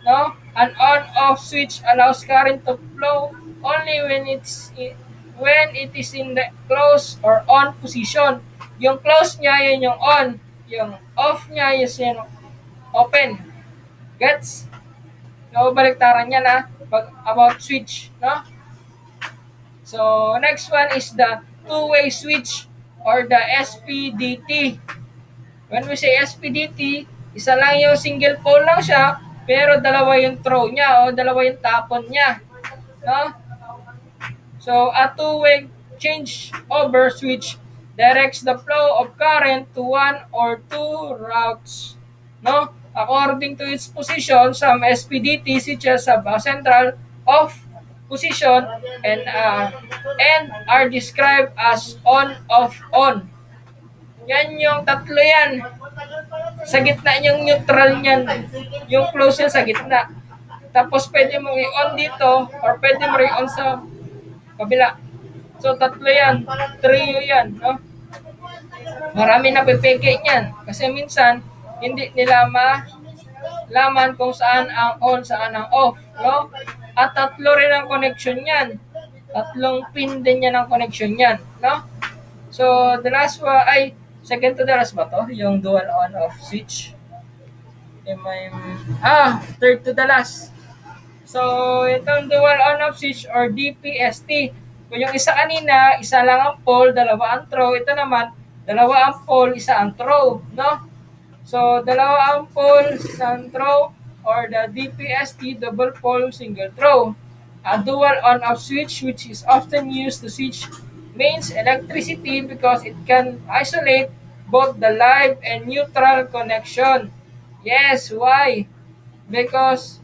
No? An on-off switch allows current to flow only when it is in the close or on position. Yung close niya, yun yung on. Yung off niya, yun yung open. Gets? So, baliktaran niya na about switch. No? So, next one is the two-way switch or the SPDT. When we say SPDT, isa lang yung single pole lang siya, pero dalawa yung throw niya o dalawa yung tapon niya. No? So, a two-way change over switch directs the flow of current to one or two routes. No? According to its position, some SPDT switches have a central off position and are described as on-off-on. Yan yung tatlo yan. Sa gitna yung neutral niyan. Yung close yan sa gitna. Tapos pwede mong i-on dito or pwede mo i-on sa kabila. So tatlo yan. Trio yan. No? Marami na pipeke niyan. Kasi minsan, hindi nila malaman kung saan ang on, saan ang off. No? At tatlo rin ang connection niyan. Tatlong pin din yan ang connection niyan. No? So, the last one ay second to the last ba to? Yung dual on-off switch. Third to the last. So, itong dual on-off switch or DPST. Kung yung isa kanina, isa lang ang pole, dalawa ang throw. Ito naman, dalawa ang pole, isa ang throw. No? So, dalawa ang pole, isa ang throw, or the DPST, double pole, single throw. A dual on-off switch, which is often used to switch mains electricity because it can isolate both the live and neutral connection. Yes, why? Because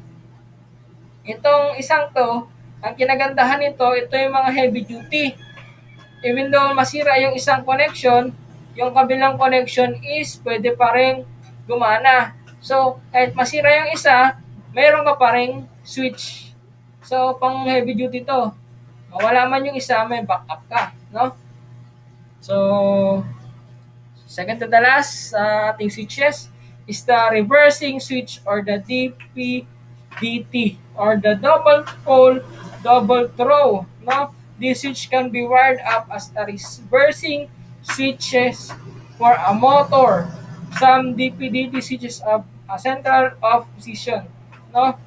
itong isang to, ang kinagandahan nito, ito yung mga heavy duty. Even though masira yung isang connection, yung kabilang connection is pwede pa rin gumana. So, kahit masira yung isa, mayroon ka pa rin switch. So, pang heavy duty to. Mawala man yung isa, may backup ka. No? So, second to the last ating switches is the reversing switch or the DPDT or the double pole, double throw. No? This switch can be wired up as a reversing switches for a motor. Some DPDT switches have a central off position. No?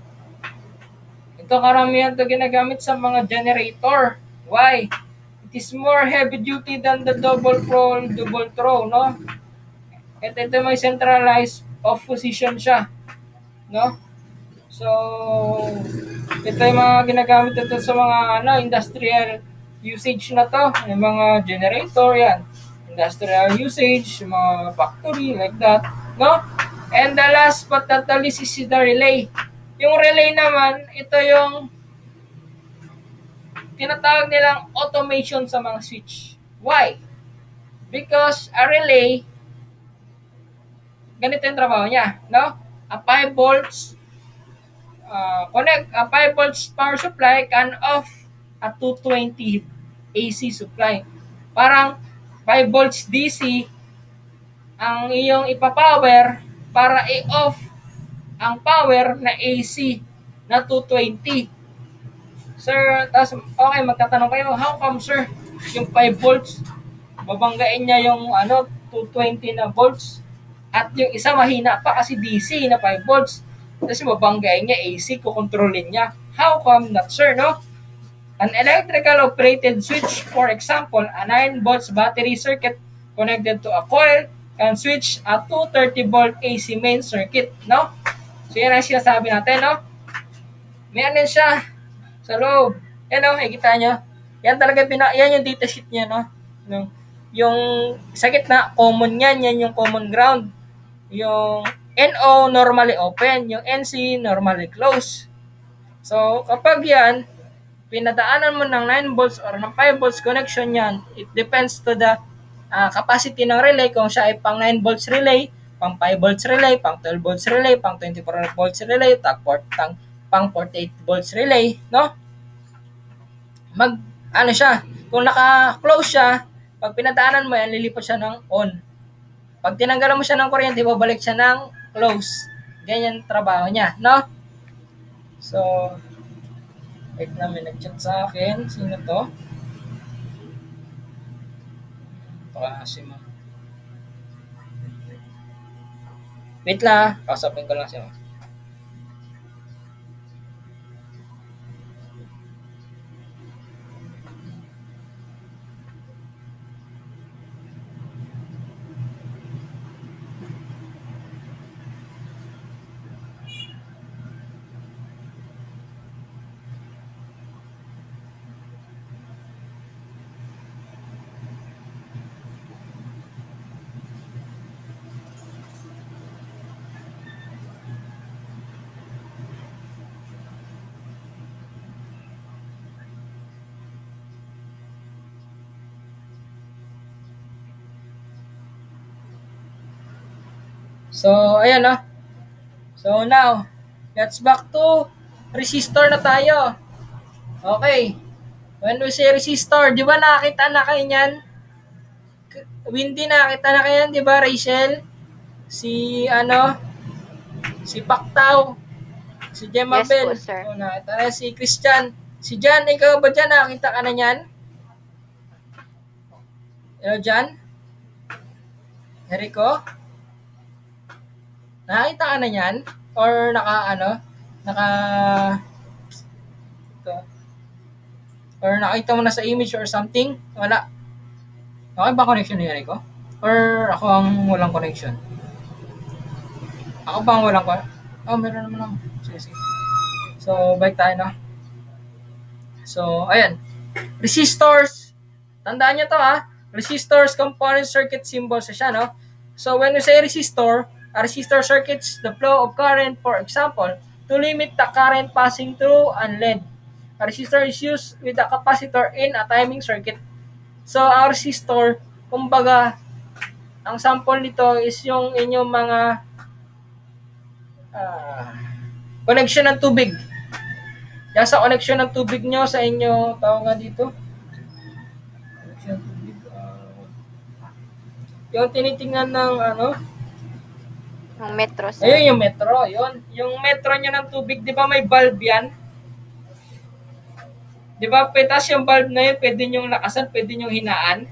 Ito karamihan to ginagamit sa mga generator. Why? It is more heavy duty than the double pole, double throw, no? At ito may centralized off position siya, no? So, ito yung mga ginagamit ito sa mga industrial usage na to, yung mga generator, yan. Industrial usage, yung mga factory, like that, no? And the last but not the least is the relay. Yung relay naman, ito yung tinatawag nilang automation sa mga switch. Why? Because a relay, ganito yung trabaho niya, no? A 5 volts a 5 volts power supply can off a 220 AC supply. Parang 5 volts DC ang iyong ipapower para i-off ang power na AC na 220. Sir, okay, magtatanong kayo, how come sir, yung 5 volts, babanggain niya yung 220 na volts at yung isa mahina pa kasi DC na 5 volts. Tapos babanggain niya AC, kukontrolin niya. How come not, sir, no? An electrical operated switch, for example, a 9 volts battery circuit connected to a coil can switch a 230 volt AC main circuit, no? So yan ang sinasabi natin, no? May siya sa loob. Yan, no? Kita nyo? Yan talaga, yan yung datasheet niya, no? Yung sa gitna, common yan yung common ground. Yung NO normally open, yung NC normally close. So, kapag yan, pinadaanan mo ng 9 volts or ng 5 volts connection yan, it depends to the capacity ng relay, kung siya ay pang 9 volts relay, pang 5 volts relay, pang 12 volts relay, pang 24 volts relay, pang 48 volts relay, no? Siya, kung naka-close siya, pag pinadaanan mo yan, lilipat siya ng on. Pag tinanggalan mo siya ng kuryente, babalik siya ng close. Ganyan trabaho niya, no? So, wait na, may nag-chat sa akin. Sino to? Baka si ma'am. Wait lang, kasapin ko lang si ma'am. So, ayan na. So, now, let's back to resistor na tayo. Okay. When we say resistor, di ba nakita na kayo niyan? Windy, nakita na kayo yan, di ba, Rachel? Si Pactaw, si Gemma Yes Bell. po, sir. O, nakita na si Christian. Si Jan, ikaw ba dyan? Nakita ka na niyan? Hello, Jan? Jericho? Nakita ka na yan? Or or nakita mo na sa image or something? Wala. Okay ba connection ni Jericho? Or ako ang walang connection? Ako ba ang walang connection? Oh, meron naman ako. Sige. So, balik tayo na. So, ayan. Resistors. Tandaan nyo to, ha? Resistors, component circuit symbol siya, no? So, when you say resistor, a resistor circuits the flow of current, for example, to limit the current passing through an LED. A resistor is used with a capacitor in a timing circuit. So, ang resistor, kumbaga, ang sample nito is yung inyong mga connection ng tubig. Yan sa connection ng tubig nyo sa inyo, tawag nga dito. Connection ng tubig. Yung tinitingnan ng Yung metro, sir. Ayun yung metro, yun. Yung metro nyo ng tubig, di ba may bulb yan? Di ba, petas yung bulb na yun, pwede nyong lakasan, pwede nyong hinaan.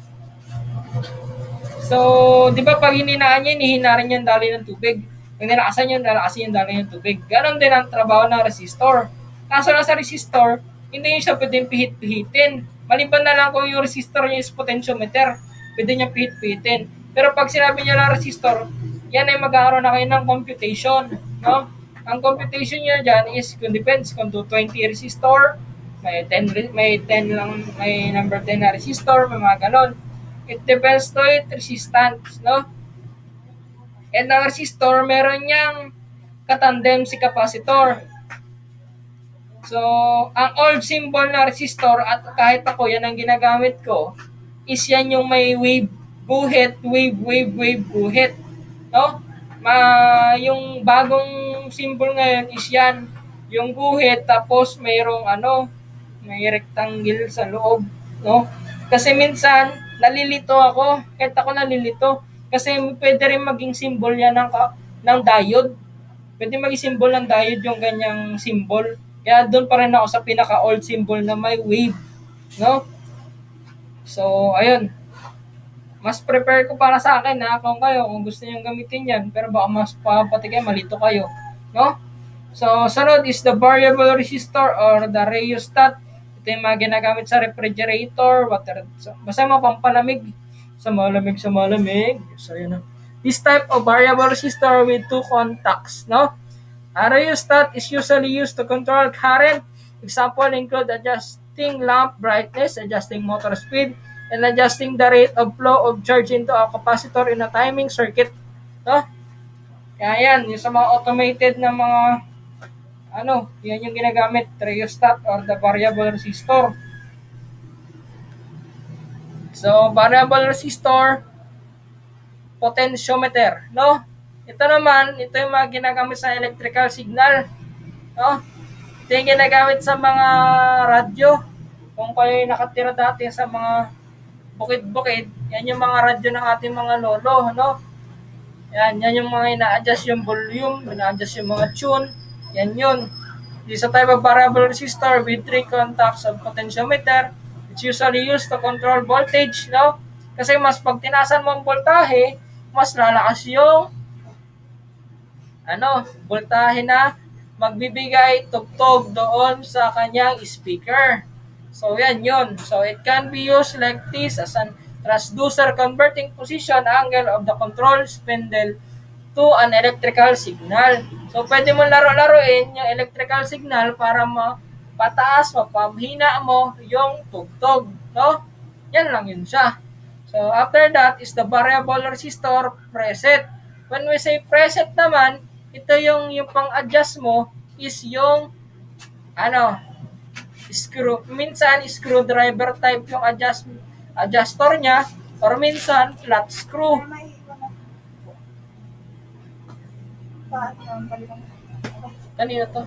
So, di ba pag hininaan nyo, hinihina rin yung daloy ng tubig. Pag nilakasan nyo, lalakasin yung daloy ng tubig. Ganon din ang trabaho ng resistor. Kaso lang sa resistor, hindi nyo siya pwedeng pihit-pihitin. Maliban na lang kung yung resistor nyo is potentiometer, pwede nyo pihit-pihitin. Pero pag sinabi nyo lang resistor, yan ay magkakaroon na kayo ng computation, no? Ang computation niya dyan is depends kung 220 resistor, may 10 lang, may number 10 na resistor, may mga ganon. It depends to it resistance, no? And ang resistor, meron niyang katandem si capacitor. So, ang old symbol na resistor, at kahit ako, yan ang ginagamit ko, is yan yung may wave, guhit, wave, guhit. No? Yung bagong symbol ngayon is yan, yung guhit, tapos mayroong may rectangle sa loob. No? Kasi minsan, nalilito ako, kahit ako nalilito, kasi pwede rin maging symbol yan ng diode. Pwede maging symbol ng diode yung ganyang symbol. Kaya doon pa rin ako sa pinaka-old symbol na may wave. No? So, ayun. Mas prepare ko para sa akin na kung gusto niyo gamitin yan. Pero baka mas pati kayo, malito kayo. No? So, sunod is the variable resistor or the rheostat. Ito yung mga ginagamit sa refrigerator, water. So, basta mga pampalamig. Sa malamig. So, yun. This type of variable resistor with two contacts. No? A rheostat is usually used to control current. Example include adjusting lamp brightness, adjusting motor speed, and adjusting the rate of flow of charge into a capacitor in a timing circuit. No? Kaya yan, yung sa mga automated na mga yan yung ginagamit, rheostat or the variable resistor. So, variable resistor, potentiometer, no? Ito naman, ito yung mga ginagamit sa electrical signal. No? Ito yung ginagamit sa mga radyo. Kung kayo nakatira dati sa mga bukid-bukid, yan yung mga radyo ng ating mga lolo. No? Yan yung mga ina-adjust yung volume, ina-adjust yung mga tune. Yan yun. This is a type of variable resistor with 3 contacts of potentiometer. It's usually used to control voltage. No? Kasi mas pag tinasan mo ang voltahe, mas lalakas yung voltahe na magbibigay tugtog doon sa kanyang speaker. So, yan yun. So, it can be used like this as an transducer converting position angle of the control spindle to an electrical signal. So, pwede mo laro-laruin yung electrical signal para mapataas, mapamhina mo yung tugtog. No? Yan lang yun siya. So, after that is the variable resistor preset. When we say preset naman, ito yung pang-adjust mo is yung screw. Minsan screwdriver type yung adjustor niya or minsan flat screw. Kanina to.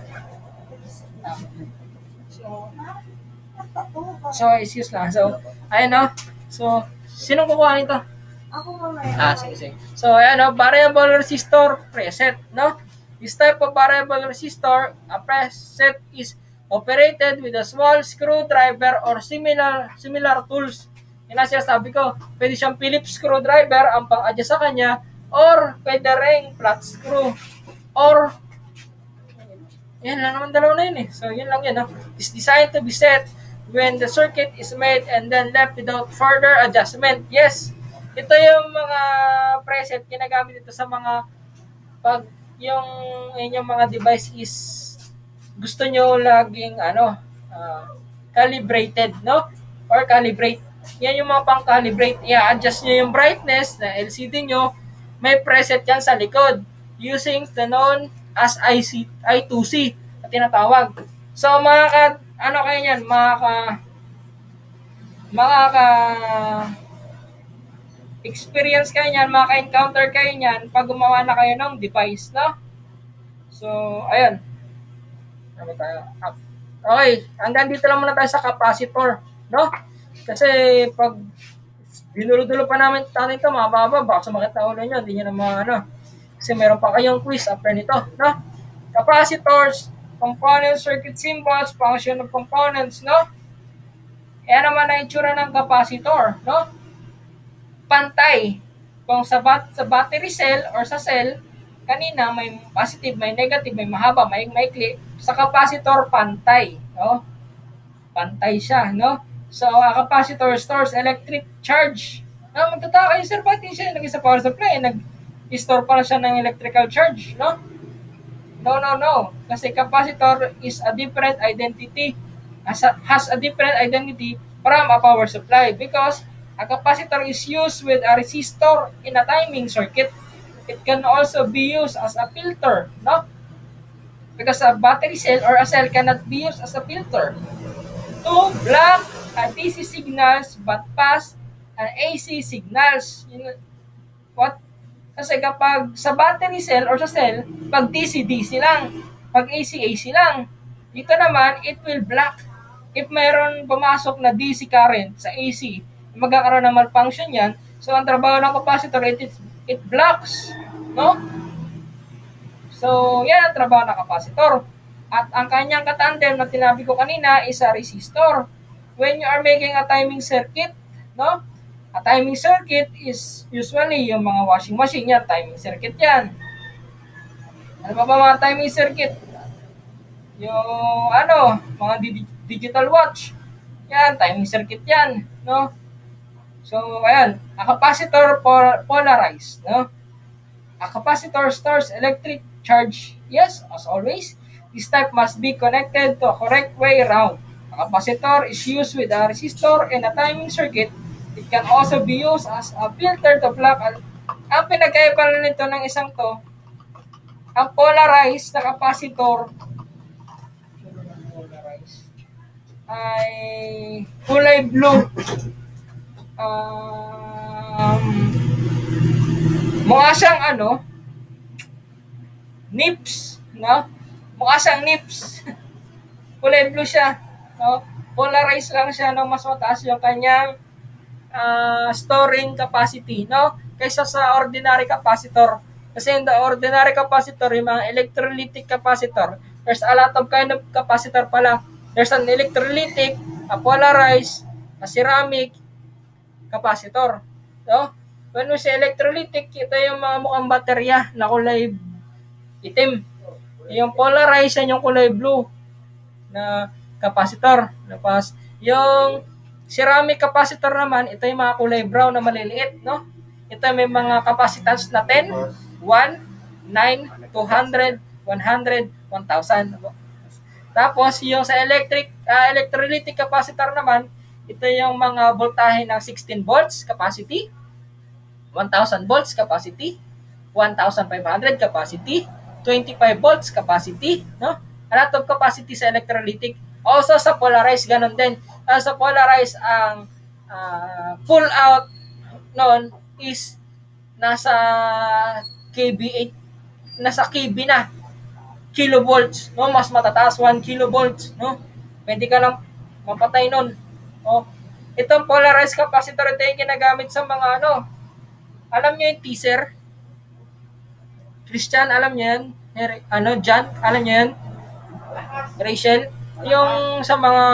So, excuse lang. So, ayun no. So, sinong kukuha nito? Ako mamaya. Sige. So, variable resistor preset, no? This type of variable resistor, a preset is operated with a small screwdriver or similar tools. Yan ang sinasabi ko. Pwede siyang Phillips screwdriver ang pang-adjust sa kanya or pwede ring flat screw or yan lang naman dalawa na yun eh. So, yun lang yun. No? It's designed to be set when the circuit is made and then left without further adjustment. Yes, ito yung mga preset ginagamit ito sa mga pag yung inyong mga device is gusto nyo laging calibrated, no? Or calibrate. Yan yung mga pang-calibrate. I-adjust nyo yung brightness na LCD nyo. May preset yan sa likod using the known as I2C na tinatawag. So, kayo yan, experience kayo niyan, maka-encounter kayo niyan pag gumawa na kayo ng device, no? So, ayun. Okay, hanggang dito lang muna tayo sa capacitor, no? Kasi pag dinulo-dulo pa natin ito, mababa, baka sumakit na ulo nyo, hindi nyo naman kasi meron pa kayong quiz after nito, no? Capacitors, components, circuit symbols, function of components, no? Yan naman ang itsura ng capacitor, no? Pantay. Kung sa battery cell or sa cell, kanina may positive, may negative, may mahaba, may maikli. Sa capacitor, pantay. No? Pantay siya. No? So, a capacitor stores electric charge. Magtataka kayo, sir, bakit siya naging sa power supply? store pa siya ng electrical charge, no? No. Kasi capacitor is a different identity. Has a different identity from a power supply because a capacitor is used with a resistor in a timing circuit. It can also be used as a filter, no? Because a battery cell or a cell cannot be used as a filter to block DC signals but pass AC signals. What? Kasi kapag sa battery cell or sa cell, pag DC lang, pag AC lang. Dito naman, it will block. If mayroon pumasok na DC current sa AC, magkakaroon ng malfunction yan. So, ang trabaho ng capacitor, it blocks. No? So, yan ang trabaho ng capacitor. At ang kanyang katandem na tinabi ko kanina is a resistor. When you are making a timing circuit, no? A timing circuit is usually yung mga washing machine yan, timing circuit yan. Ano ba mga timing circuit? Yung mga digital watch. Yan, timing circuit yan, no? So, ayan, a capacitor polarized, no? A capacitor stores electric charge. Yes, as always, this type must be connected to a correct way around. A capacitor is used with a resistor and a timing circuit. It can also be used as a filter to block. Ang pinagkaiba nito ng isang to, ang polarized na capacitor ay kulay blue. Mukha siyang nips, no? Mukha siyang nips. Kulay blue siya, no? Polarized lang siya ng mas mataas yung kanyang storing capacity, no? Kaysa sa ordinary capacitor. Kasi in the ordinary capacitor, yung mga electrolytic capacitor, there's a lot of kind of capacitor pala. There's an electrolytic, a polarized, a ceramic capacitor, no? When we say electrolytic, ito yung mga mukhang baterya na kulay itim. Yung polarized, yan yung kulay blue na capacitor. Tapos, yung ceramic capacitor naman, ito yung mga kulay brown na maliliit, no? Ito may mga capacitance na 10, 1, 9, 200, 100, 1,000. Tapos, yung sa electrolytic capacitor naman, ito yung mga voltahe ng 16 volts capacity, 1,000 volts capacity, 1,500 capacity, 25 volts capacity, no? A lot of capacity sa electrolytic. Also sa polarized, ganun din. Sa polarized, ang pull out noon is nasa kV8, nasa kV na, kilovolts, no? Mas matataas, 1 kilovolts, no? Pwede ka lang mapatay noon. Oh, itong polarized capacitor, ito yung ginagamit sa mga alam niyo yung teaser? Christian, alam niyo yan? John, alam niyo yan? Rachel? Yung sa mga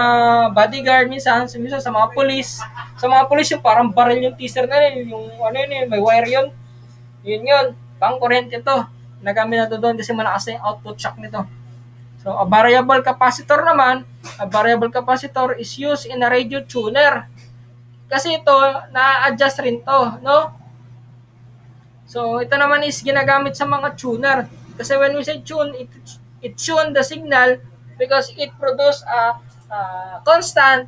bodyguard minsan sa mga police. Sa mga police yung parang baril yung teaser na yung may wire yun. Yun. Pang kuryente ito. Nagamit na doon kasi malakas yung output shock nito. So, a variable capacitor naman, a variable capacitor is used in a radio tuner. Kasi ito, na-adjust rin to, no? So, ito naman is ginagamit sa mga tuner. Kasi when we say tune, it tune the signal because it produce a constant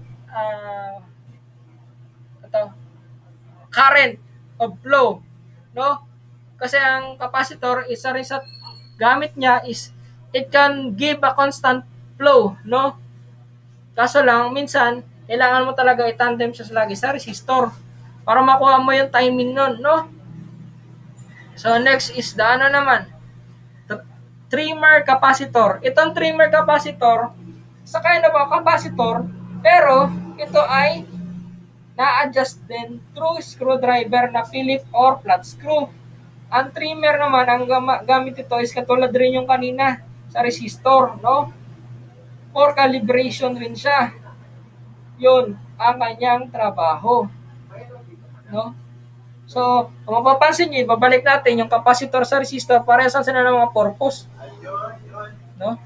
current of flow, no? Kasi ang capacitor, isa rin sa gamit niya is it can give a constant flow, no? Kaso lang, minsan, kailangan mo talaga i-tandem siya lagi sa resistor para makuha mo yung timing nun, no? So, next is the trimmer capacitor. Itong trimmer capacitor, sa kind of a capacitor, pero ito ay na-adjust din through screwdriver na Phillips or flat screw. Ang trimmer naman, ang gamit ito is katulad rin yung kanina sa resistor, no? For calibration rin siya. Yun ang kanyang trabaho, no? So, kung mapapansin nyo, babalik natin yung capacitor sa resistor, parehas sila ng mga purpose, no?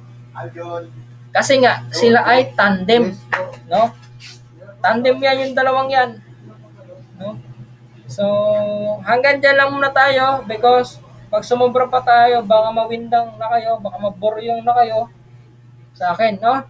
Kasi nga, sila ay tandem, no? Tandem yan yung dalawang yan, no? So, hanggang dyan lang muna tayo because Pag sumobra pa tayo, baka mawindang na kayo, baka maboryong na kayo sa akin, no?